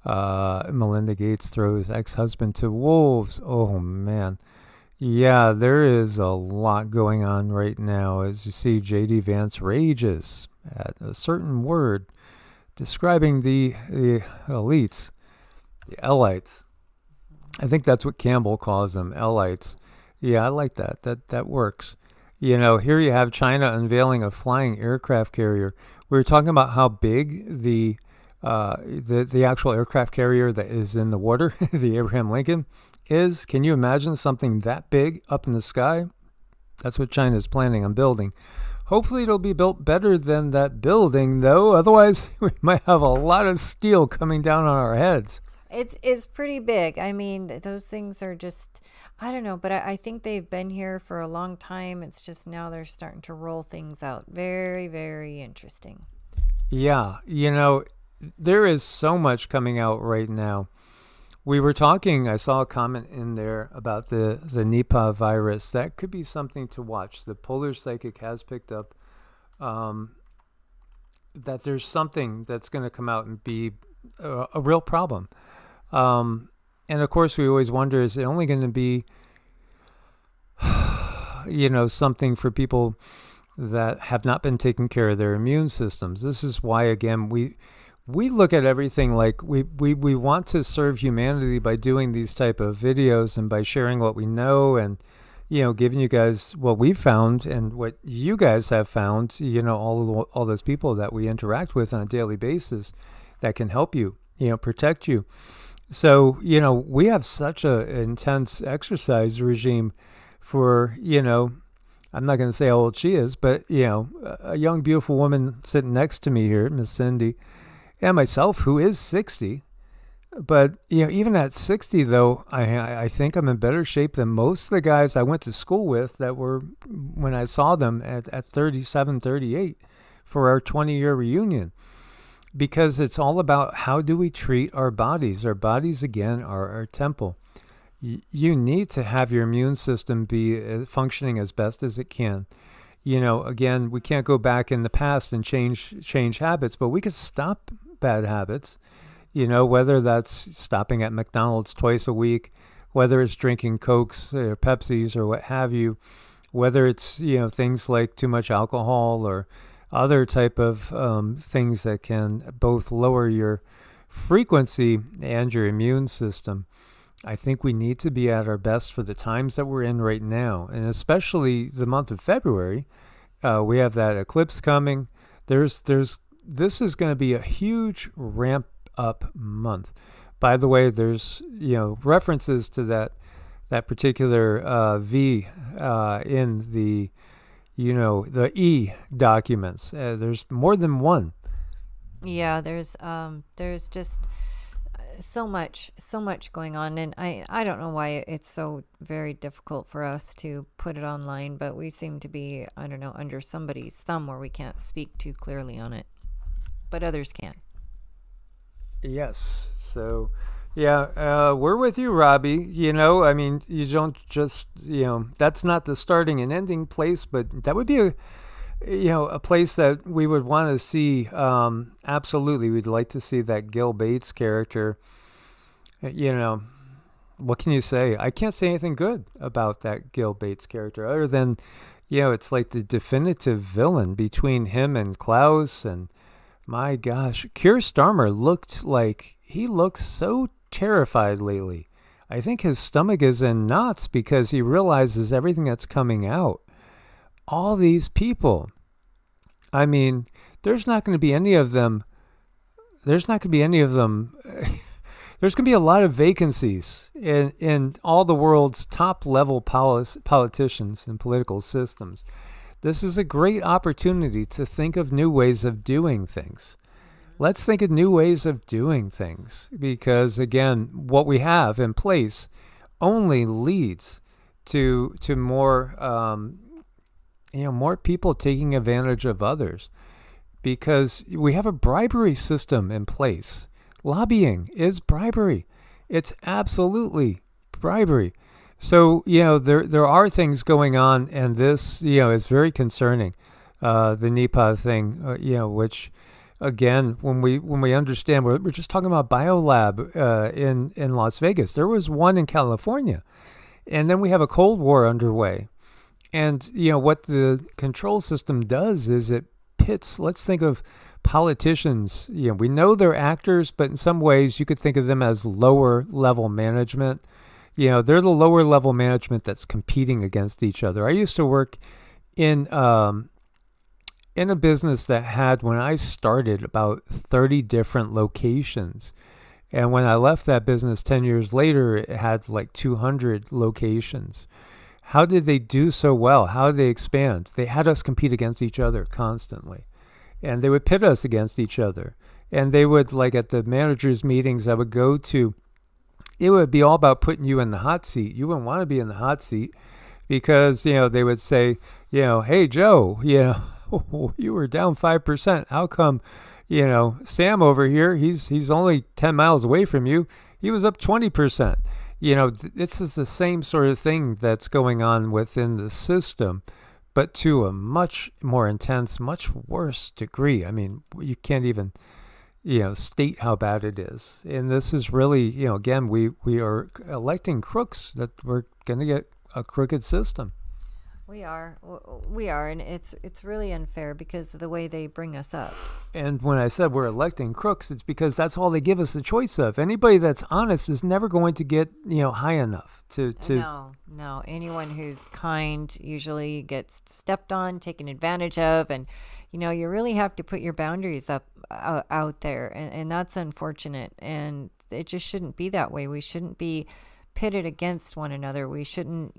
Melinda Gates throws ex-husband to wolves. Oh, man. Yeah, there is a lot going on right now. As you see, J.D. Vance rages at a certain word describing the elites, the elites. I think that's what Campbell calls them, elites. Yeah, I like that. That works. Here you have China unveiling a flying aircraft carrier. We were talking about how big the actual aircraft carrier that is in the water, the Abraham Lincoln, is. Can you imagine something that big up in the sky? That's what China is planning on building. Hopefully it'll be built better than that building, though. Otherwise, we might have a lot of steel coming down on our heads. It's pretty big. I mean, those things are just, I don't know, but I think they've been here for a long time. It's just now they're starting to roll things out. Very, very interesting. Yeah, there is so much coming out right now. We were talking, I saw a comment in there about the Nipah virus. That could be something to watch. The Polar Psychic has picked up that there's something that's going to come out and be a real problem. And of course, we always wonder, is it only going to be, something for people that have not been taking care of their immune systems. This is why, again, we look at everything like we want to serve humanity by doing these type of videos and by sharing what we know and, giving you guys what we've found and what you guys have found, all those people that we interact with on a daily basis that can help you, protect you. So, we have such a intense exercise regime for, I'm not going to say how old she is, but, a young, beautiful woman sitting next to me here, Miss Cindy, and myself, who is 60. But, even at 60, though, I think I'm in better shape than most of the guys I went to school with that were, when I saw them at 37, 38 for our 20-year reunion. Because it's all about how do we treat our bodies. Our bodies, again, are our temple. You need to have your immune system be functioning as best as it can. Again, we can't go back in the past and change habits, but we could stop bad habits, whether that's stopping at McDonald's twice a week, whether it's drinking Cokes or Pepsis or what have you, whether it's, things like too much alcohol or other type of things that can both lower your frequency and your immune system. I think we need to be at our best for the times that we're in right now, and especially the month of February. We have that eclipse coming. This is going to be a huge ramp up month. By the way, there's references to that particular V in the the E documents. There's more than one. Yeah, there's just so much going on, and I don't know why it's so very difficult for us to put it online, but we seem to be, I don't know, under somebody's thumb where we can't speak too clearly on it, but others can. Yes. So, yeah, we're with you, Robbie. You don't just, that's not the starting and ending place, but that would be a place that we would want to see. Absolutely. We'd like to see that Gil Bates character. What can you say? I can't say anything good about that Gil Bates character other than, it's like the definitive villain between him and Klaus. And my gosh, Keir Starmer looked so terrified lately. I think his stomach is in knots because he realizes everything that's coming out. All these people. I mean, there's not going to be any of them. There's going to be a lot of vacancies in all the world's top level politicians and political systems. This is a great opportunity to think of new ways of doing things. Let's think of new ways of doing things because, again, what we have in place only leads to more, more people taking advantage of others because we have a bribery system in place. Lobbying is bribery. It's absolutely bribery. So, there are things going on, and this, is very concerning. The Nipah thing, which, again, when we understand, we're just talking about Biolab in Las Vegas. There was one in California, and then we have a Cold War underway. And, what the control system does is it pits, let's think of politicians. We know they're actors, but in some ways you could think of them as lower level management. They're the lower level management that's competing against each other. I used to work in a business that had, when I started, about 30 different locations. And when I left that business 10 years later, it had like 200 locations. How did they do so well? How did they expand? They had us compete against each other constantly. And they would pit us against each other. And they would, like at the managers' meetings I would go to, it would be all about putting you in the hot seat. You wouldn't want to be in the hot seat because, they would say, hey, Joe, you were down 5%. How come, Sam over here, he's only 10 miles away from you. He was up 20%. This is the same sort of thing that's going on within the system, but to a much more intense, much worse degree. I mean, you can't even, state how bad it is. And this is really, again, we are electing crooks that we're going to get a crooked system. We are, and it's really unfair because of the way they bring us up. And when I said we're electing crooks, it's because that's all they give us the choice of. Anybody that's honest is never going to get, high enough to. No. Anyone who's kind usually gets stepped on, taken advantage of, and you really have to put your boundaries up out there, and that's unfortunate. And it just shouldn't be that way. We shouldn't be pitted against one another. We shouldn't,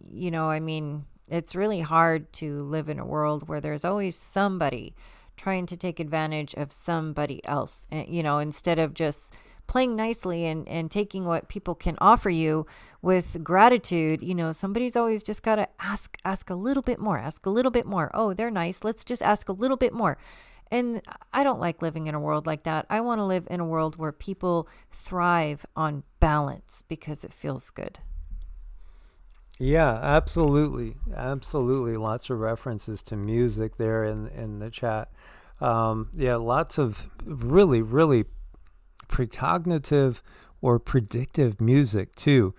it's really hard to live in a world where there's always somebody trying to take advantage of somebody else, instead of just playing nicely and taking what people can offer you with gratitude. Somebody's always just got to ask a little bit more. Oh, they're nice. Let's just ask a little bit more. And I don't like living in a world like that. I want to live in a world where people thrive on balance because it feels good. Yeah, absolutely. Lots of references to music there in the chat. Lots of really, really precognitive or predictive music too.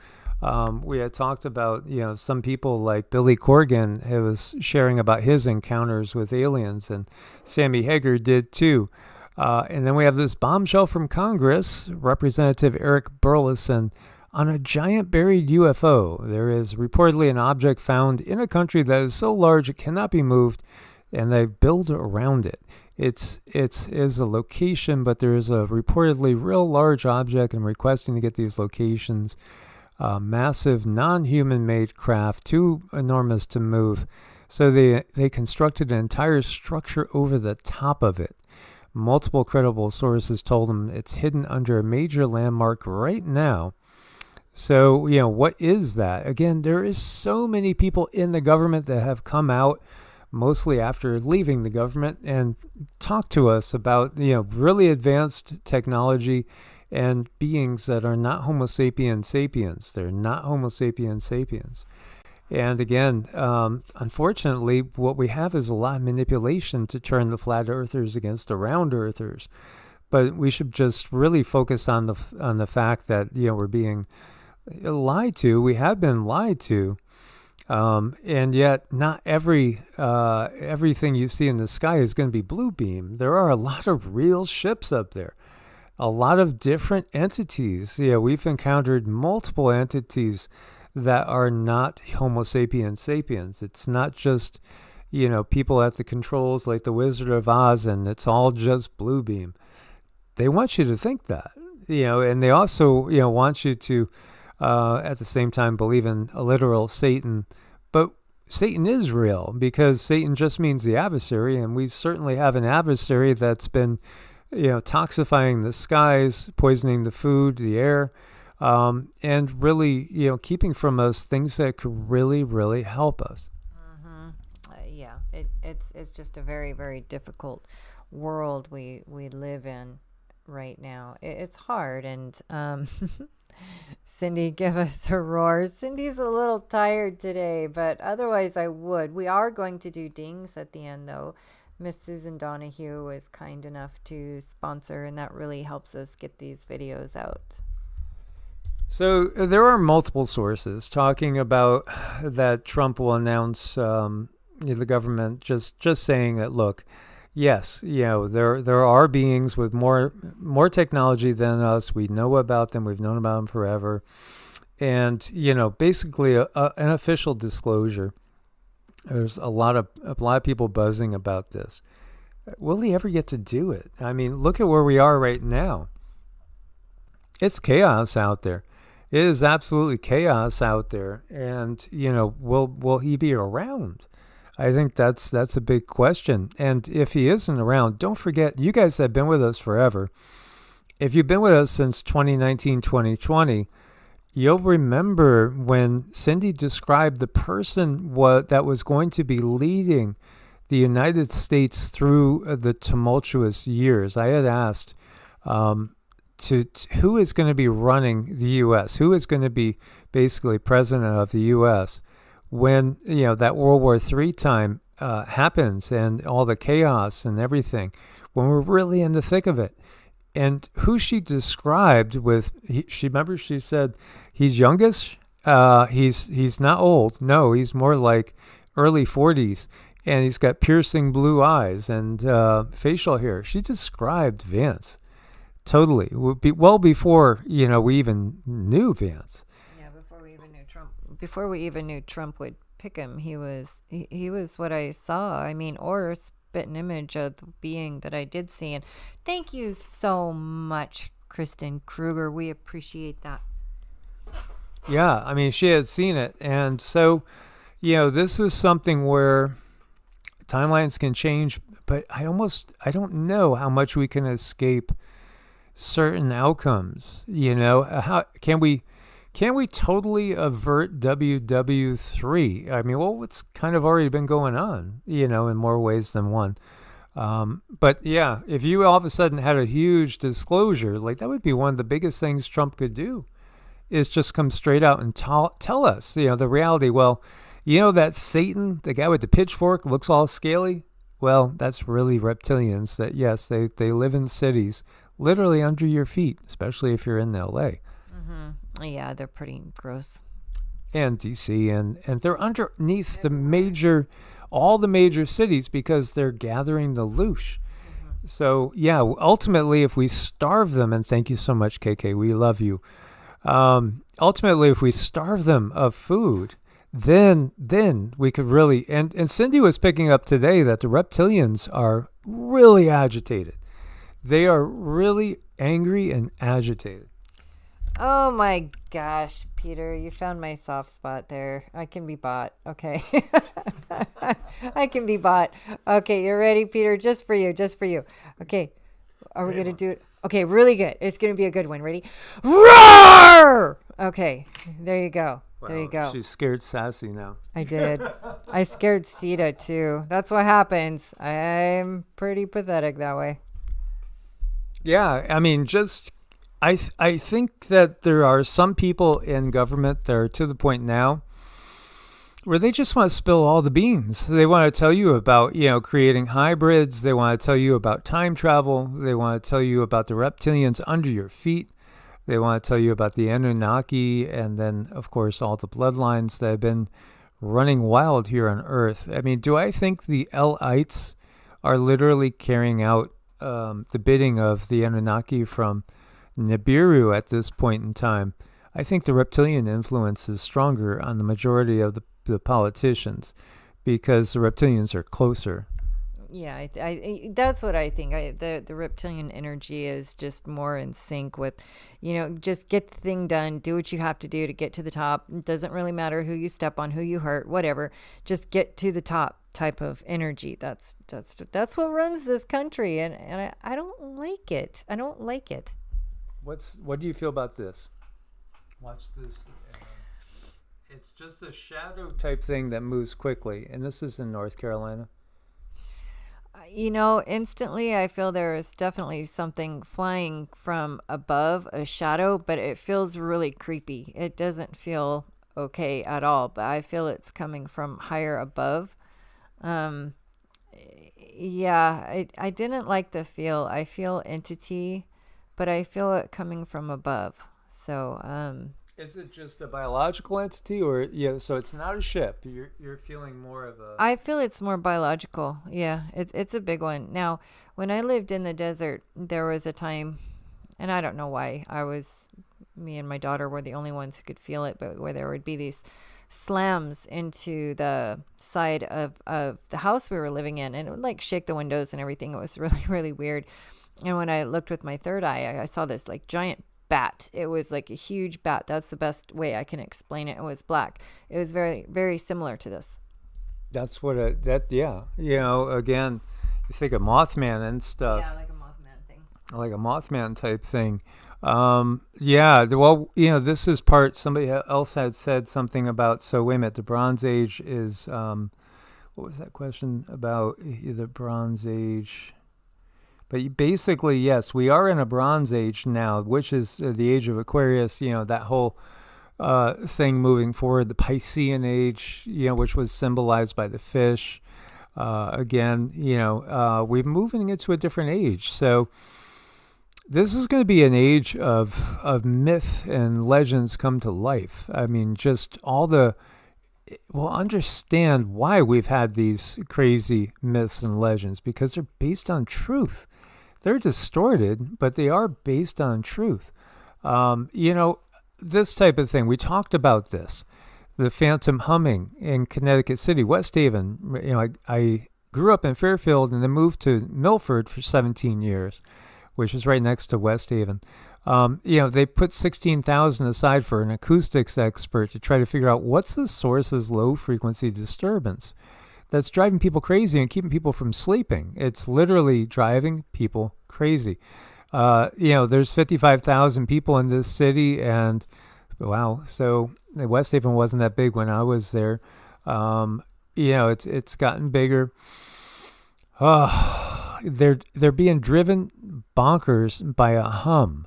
We had talked about, some people like Billy Corgan, who was sharing about his encounters with aliens, and Sammy Hagar did too. And then we have this bombshell from Congress, Representative Eric Burleson. On a giant buried UFO, there is reportedly an object found in a country that is so large it cannot be moved, and they build around it. It is a location, but there is a reportedly real large object, and requesting to get these locations. Massive non-human made craft, too enormous to move. So they constructed an entire structure over the top of it. Multiple credible sources told them it's hidden under a major landmark right now. So, what is that? Again, there is so many people in the government that have come out, mostly after leaving the government, and talked to us about, really advanced technology and beings that are not Homo sapiens sapiens. They're not Homo sapiens sapiens. And again, unfortunately, what we have is a lot of manipulation to turn the flat earthers against the round earthers. But we should just really focus on the fact that, we're being lied to. We have been lied to. And yet not everything you see in the sky is going to be blue beam. There are a lot of real ships up there. A lot of different entities. We've encountered multiple entities that are not Homo sapiens sapiens. It's not just, people at the controls like the Wizard of Oz, and it's all just blue beam. They want you to think that, and they also, want you to, at the same time, believe in a literal Satan. But Satan is real, because Satan just means the adversary, and we certainly have an adversary that's been toxifying the skies, poisoning the food, the air, and really, keeping from us things that could really, really help us. It's just a very, very difficult world we live in right now. It's hard, and Cindy, give us a roar. Cindy's a little tired today, but otherwise I would. We are going to do dings at the end, though. Miss Susan Donahue is kind enough to sponsor, and that really helps us get these videos out. So there are multiple sources talking about that Trump will announce the government just saying that, look, yes, there are beings with more technology than us. We know about them. We've known about them forever. And, basically an official disclosure. There's a lot of people buzzing about this. Will he ever get to do it? I mean, look at where we are right now. It's chaos out there. It is absolutely chaos out there. And, will he be around? I think that's a big question. And if he isn't around, don't forget, you guys have been with us forever. If you've been with us since 2019, 2020, you'll remember when Cindy described the person that was going to be leading the United States through the tumultuous years. I had asked who is going to be running the U.S., who is going to be basically president of the U.S. when that World War III time happens, and all the chaos and everything, when we're really in the thick of it. And who she described she said he's youngish. He's not old. No, he's more like early 40s, and he's got piercing blue eyes and facial hair. She described Vance totally, well before, we even knew Vance. Yeah, before we even knew Trump. Before we even knew Trump would pick him, he was what I saw. I mean, or a spitting image of the being that I did see. And thank you so much, Kristen Kruger. We appreciate that. Yeah, I mean, she had seen it. And so, this is something where timelines can change, but I don't know how much we can escape certain outcomes. How can we totally avert WW3? I mean, what's kind of already been going on, in more ways than one. But yeah, if you all of a sudden had a huge disclosure, like that would be one of the biggest things Trump could do, is just come straight out and tell us, the reality. Well, that Satan, the guy with the pitchfork, looks all scaly. Well, that's really reptilians that, yes, they live in cities, literally under your feet, especially if you're in LA. Mm-hmm. Yeah, they're pretty gross. And DC, and they're underneath all the major cities because they're gathering the loosh. Mm-hmm. So, yeah, ultimately, if we starve them, and thank you so much, KK, we love you. Ultimately, if we starve them of food, then we could really, and Cindy was picking up today that the reptilians are really agitated. They are really angry and agitated. Oh my gosh, Peter, you found my soft spot there. I can be bought. Okay. I can be bought. Okay, you're ready, Peter? Just for you. Okay. Are we going to do it? Okay, really good. It's going to be a good one. Ready? Roar! Okay, there you go. Wow, there you go. She's scared sassy now. I did. I scared Sita too. That's what happens. I'm pretty pathetic that way. Yeah, I mean, I think that there are some people in government that are to the point now where they just want to spill all the beans. They want to tell you about, creating hybrids. They want to tell you about time travel. They want to tell you about the reptilians under your feet. They want to tell you about the Anunnaki, and then, of course, all the bloodlines that have been running wild here on Earth. I mean, do I think the Lites are literally carrying out the bidding of the Anunnaki from Nibiru at this point in time? I think the reptilian influence is stronger on the majority of the politicians because the reptilians are closer. Yeah, I that's what I think. The reptilian energy is just more in sync with, just get the thing done, do what you have to do to get to the top. It doesn't really matter who you step on, who you hurt, whatever. Just get to the top type of energy. That's what runs this country, and I don't like it. I don't like it. What do you feel about this? Watch this. It's just a shadow type thing that moves quickly, and this is in North Carolina. Instantly I feel there is definitely something flying from above, a shadow, but it feels really creepy. It doesn't feel okay at all, but I feel it's coming from higher above. Yeah, I didn't like the feel. I feel entity, but I feel it coming from above. So, is it just a biological entity, or so it's not a ship? You're feeling more of a... I feel it's more biological. Yeah, it's a big one. Now, when I lived in the desert, there was a time, and I don't know why, me and my daughter were the only ones who could feel it, but where there would be these slams into the side of the house we were living in, and it would like shake the windows and everything. It was really, really weird. And when I looked with my third eye, I saw this like giant bat. It was like a huge bat. That's the best way I can explain it. It was black. It was very, very similar to this. That's what yeah. Again, you think of Mothman and stuff. Yeah, like a Mothman thing. Like a Mothman type thing. Yeah, well, this is part, somebody else had said something about, so wait a minute, the Bronze Age is, what was that question about the Bronze Age? But basically, yes, we are in a Bronze Age now, which is the age of Aquarius, that whole thing moving forward, the Piscean Age, which was symbolized by the fish. Again, we're moving into a different age. So this is going to be an age of myth and legends come to life. I mean, just all the will understand why we've had these crazy myths and legends, because they're based on truth. They're distorted, but they are based on truth. This type of thing, we talked about this. The phantom humming in Connecticut City, West Haven. I grew up in Fairfield and then moved to Milford for 17 years, which is right next to West Haven. They put $16,000 aside for an acoustics expert to try to figure out what's the source of low frequency disturbance that's driving people crazy and keeping people from sleeping. It's literally driving people crazy. There's 55,000 people in this city, and wow, so West Haven wasn't that big when I was there. It's gotten bigger. They're being driven bonkers by a hum,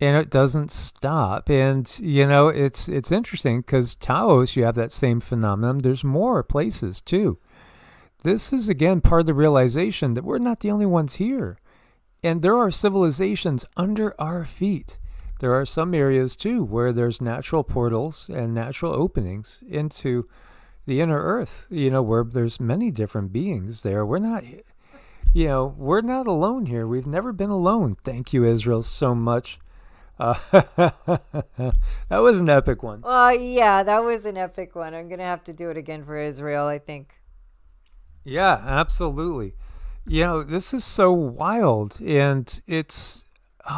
and it doesn't stop. And it's interesting because Taos, you have that same phenomenon. There's more places too. This is again part of the realization that we're not the only ones here, and there are civilizations under our feet. There are some areas too where there's natural portals and natural openings into the inner earth, where there's many different beings there. We're not alone here. We've never been alone. Thank you, Israel, so much. That was an epic one. Yeah, that was an epic one. I'm going to have to do it again for Israel, I think. Yeah, absolutely. This is so wild, and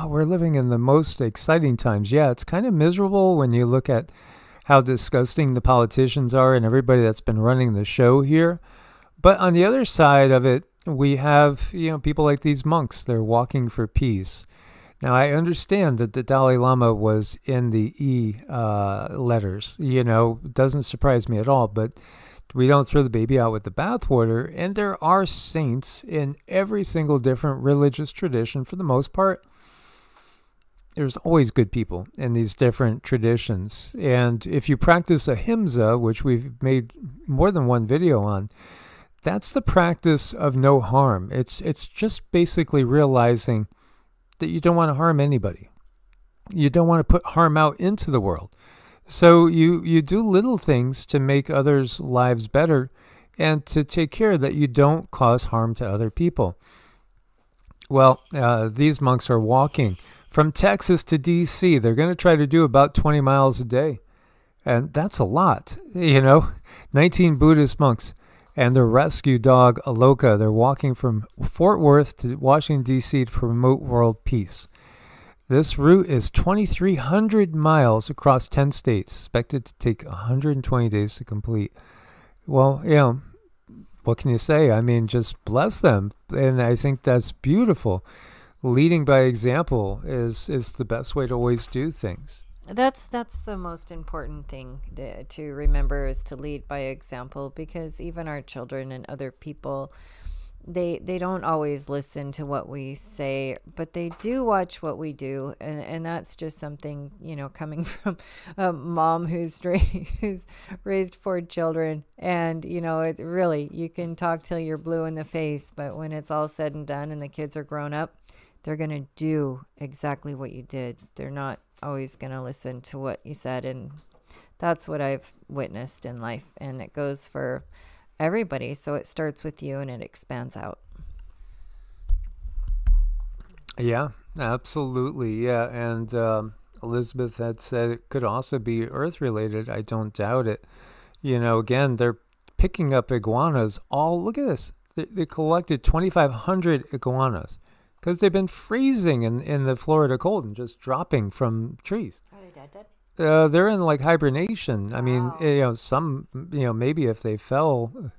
we're living in the most exciting times. Yeah, it's kind of miserable when you look at how disgusting the politicians are and everybody that's been running the show here. But on the other side of it, we have, people like these monks. They're walking for peace. Now, I understand that the Dalai Lama was in the letters. It doesn't surprise me at all, but we don't throw the baby out with the bathwater. And there are saints in every single different religious tradition for the most part. There's always good people in these different traditions. And if you practice ahimsa, which we've made more than one video on, that's the practice of no harm. It's just basically realizing that you don't want to harm anybody. You don't want to put harm out into the world. So you do little things to make others' lives better and to take care that you don't cause harm to other people. Well, these monks are walking from Texas to D.C. They're going to try to do about 20 miles a day. And that's a lot, 19 Buddhist monks and their rescue dog, Aloka. They're walking from Fort Worth to Washington, D.C. to promote world peace. This route is 2,300 miles across 10 states, expected to take 120 days to complete. Well, what can you say? I mean, just bless them. And I think that's beautiful. Leading by example is the best way to always do things. That's the most important thing to remember, is to lead by example, because even our children and other people, they don't always listen to what we say, but they do watch what we do, and that's just something, coming from a mom who's raised 4 children, and it really, you can talk till you're blue in the face, but when it's all said and done and the kids are grown up, they're going to do exactly what you did. They're not always going to listen to what you said. And that's what I've witnessed in life. And it goes for everybody. So it starts with you and it expands out. Yeah, absolutely. Yeah. And Elizabeth had said it could also be earth related. I don't doubt it. Again, they're picking up iguanas. Look at this. They collected 2,500 iguanas, because they've been freezing in the Florida cold and just dropping from trees. Are they dead? They're in like hibernation. Wow. I mean, some, maybe if they fell,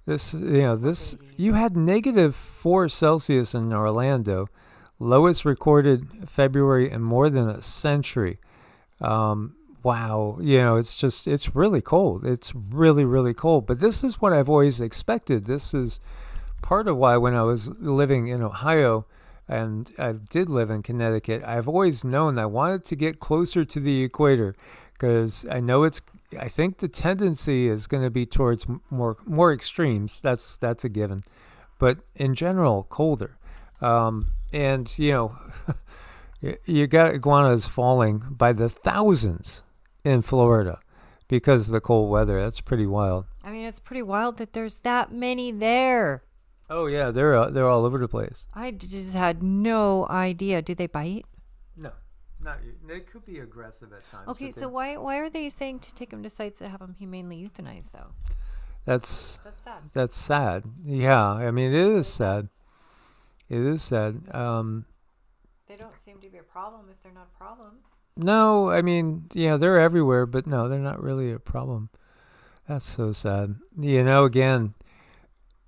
you had -4 Celsius in Orlando, lowest recorded February in more than a century. Wow. It's really cold. It's really, really cold. But this is what I've always expected. This is part of why when I was living in Ohio and I did live in Connecticut, I've always known I wanted to get closer to the equator, because I think the tendency is going to be towards more extremes. That's a given. But in general, colder. And, you got iguanas falling by the thousands in Florida because of the cold weather. That's pretty wild. I mean, it's pretty wild that there's that many there. Oh yeah, they're all over the place. I just had no idea. Do they bite? No, not they could be aggressive at times. Okay, so why are they saying to take them to sites that have them humanely euthanized though? That's sad. That's sad. Yeah, I mean it is sad. It is sad. They don't seem to be a problem if they're not a problem. No, I mean, they're everywhere, but no, they're not really a problem. That's so sad. Again,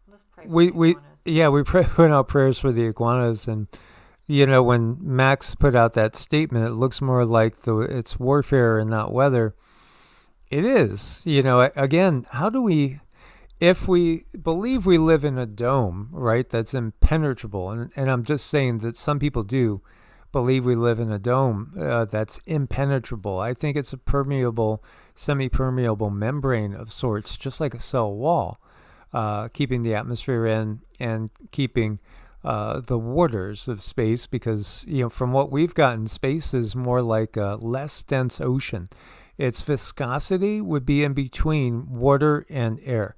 let's pray for the iguanas. we put out prayers for the iguanas, and when Max put out that statement, it looks more like it's warfare and not weather. It is. Again, how do we, if we believe we live in a dome, right, that's impenetrable, and I'm just saying that some people do believe we live in a dome that's impenetrable. I think it's a permeable, semi-permeable membrane of sorts, just like a cell wall, keeping the atmosphere in and keeping the waters of space, because from what we've gotten, space is more like a less dense ocean. Its viscosity would be in between water and air.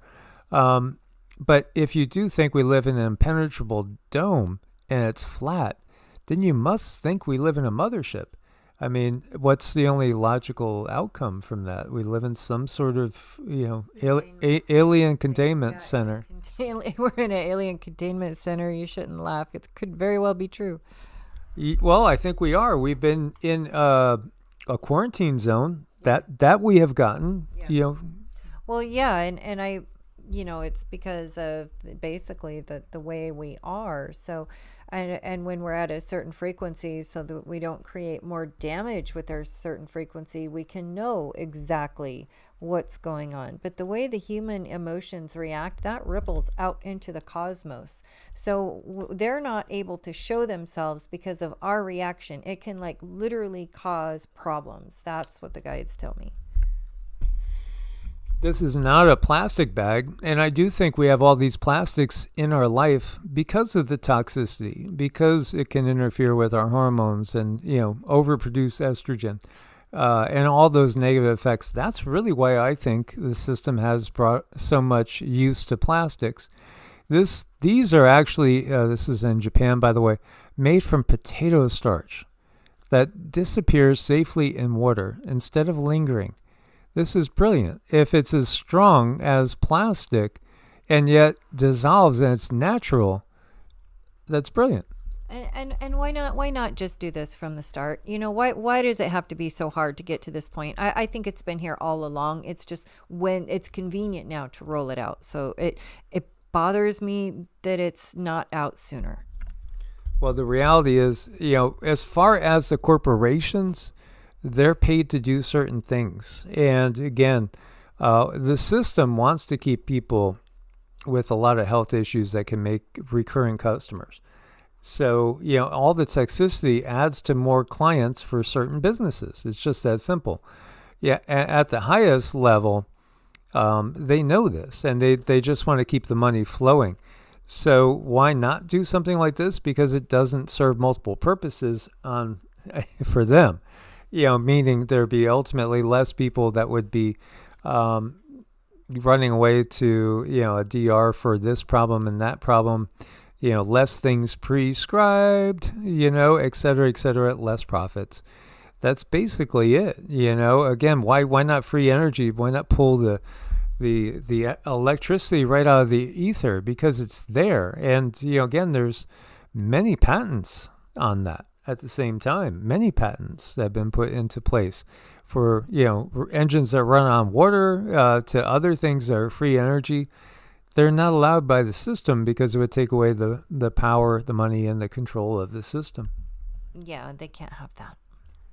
But if you do think we live in an impenetrable dome and it's flat, then you must think we live in a mothership. I mean, what's the only logical outcome from that? We live in some sort of, alien containment center. We're in an alien containment center. You shouldn't laugh. It could very well be true. Well, I think we are. We've been in a quarantine zone that we have gotten. Yeah. Well, yeah, and I, it's because of basically the way we are. So, and when we're at a certain frequency, so that we don't create more damage with our certain frequency, we can know exactly what's going on. But the way the human emotions react, that ripples out into the cosmos. So they're not able to show themselves because of our reaction. It can literally cause problems. That's what the guides tell me. This is not a plastic bag, and I do think we have all these plastics in our life because of the toxicity, because it can interfere with our hormones and, overproduce estrogen, and all those negative effects. That's really why I think the system has brought so much use to plastics. These are actually, this is in Japan, by the way, made from potato starch that disappears safely in water instead of lingering. This is brilliant. If it's as strong as plastic and yet dissolves and it's natural, that's brilliant. And why not just do this from the start? Why does it have to be so hard to get to this point? I think it's been here all along. It's just when it's convenient now to roll it out. So it bothers me that it's not out sooner. Well, the reality is, as far as the corporations, they're paid to do certain things. And again, the system wants to keep people with a lot of health issues that can make recurring customers. So, all the toxicity adds to more clients for certain businesses. It's just that simple. Yeah, at the highest level, they know this, and they just want to keep the money flowing. So why not do something like this? Because it doesn't serve multiple purposes for them. Meaning there'd be ultimately less people that would be running away to, a DR for this problem and that problem, less things prescribed, et cetera, less profits. That's basically it. Again, why not free energy? Why not pull the electricity right out of the ether? Because it's there. And, again, there's many patents on that. At the same time, many patents that have been put into place for, engines that run on water to other things that are free energy. They're not allowed by the system because it would take away the power, the money, and the control of the system. Yeah, they can't have that.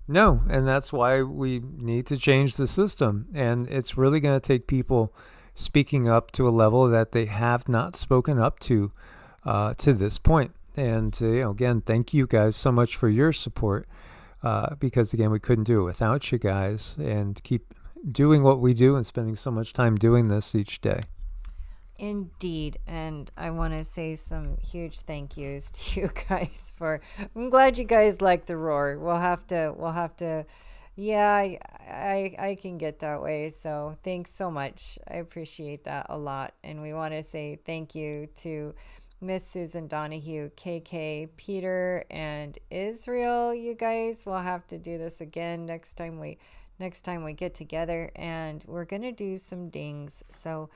No, and that's why we need to change the system. And it's really going to take people speaking up to a level that they have not spoken up to this point. And again, thank you guys so much for your support, because again, we couldn't do it without you guys, and keep doing what we do and spending so much time doing this each day. Indeed. And I want to say some huge thank yous to you guys I'm glad you guys like the roar. We'll have to Yeah, I can get that way. So thanks so much. I appreciate that a lot. And we want to say thank you to Miss Susan Donahue, KK, Peter, and Israel. You guys, we'll have to do this again next time we get together, and we're gonna do some dings. So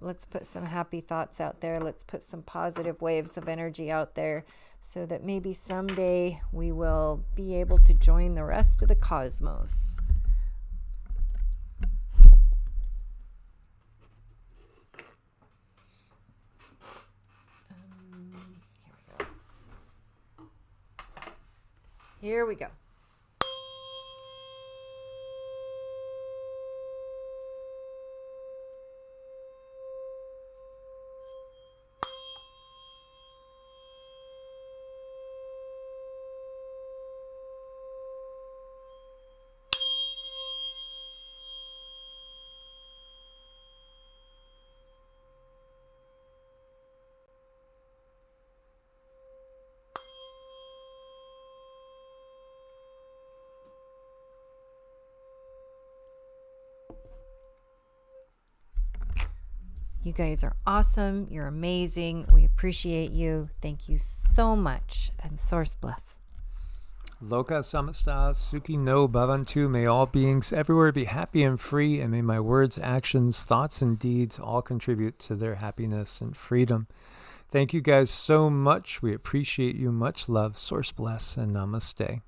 let's put some happy thoughts out there. Let's put some positive waves of energy out there so that maybe someday we will be able to join the rest of the cosmos. Here we go. You guys are awesome. You're amazing. We appreciate you. Thank you so much. And Source bless. Loka samasta suki no bhavantu. May all beings everywhere be happy and free, and may my words, actions, thoughts, and deeds all contribute to their happiness and freedom. Thank you guys so much. We appreciate you. Much love. Source bless and namaste.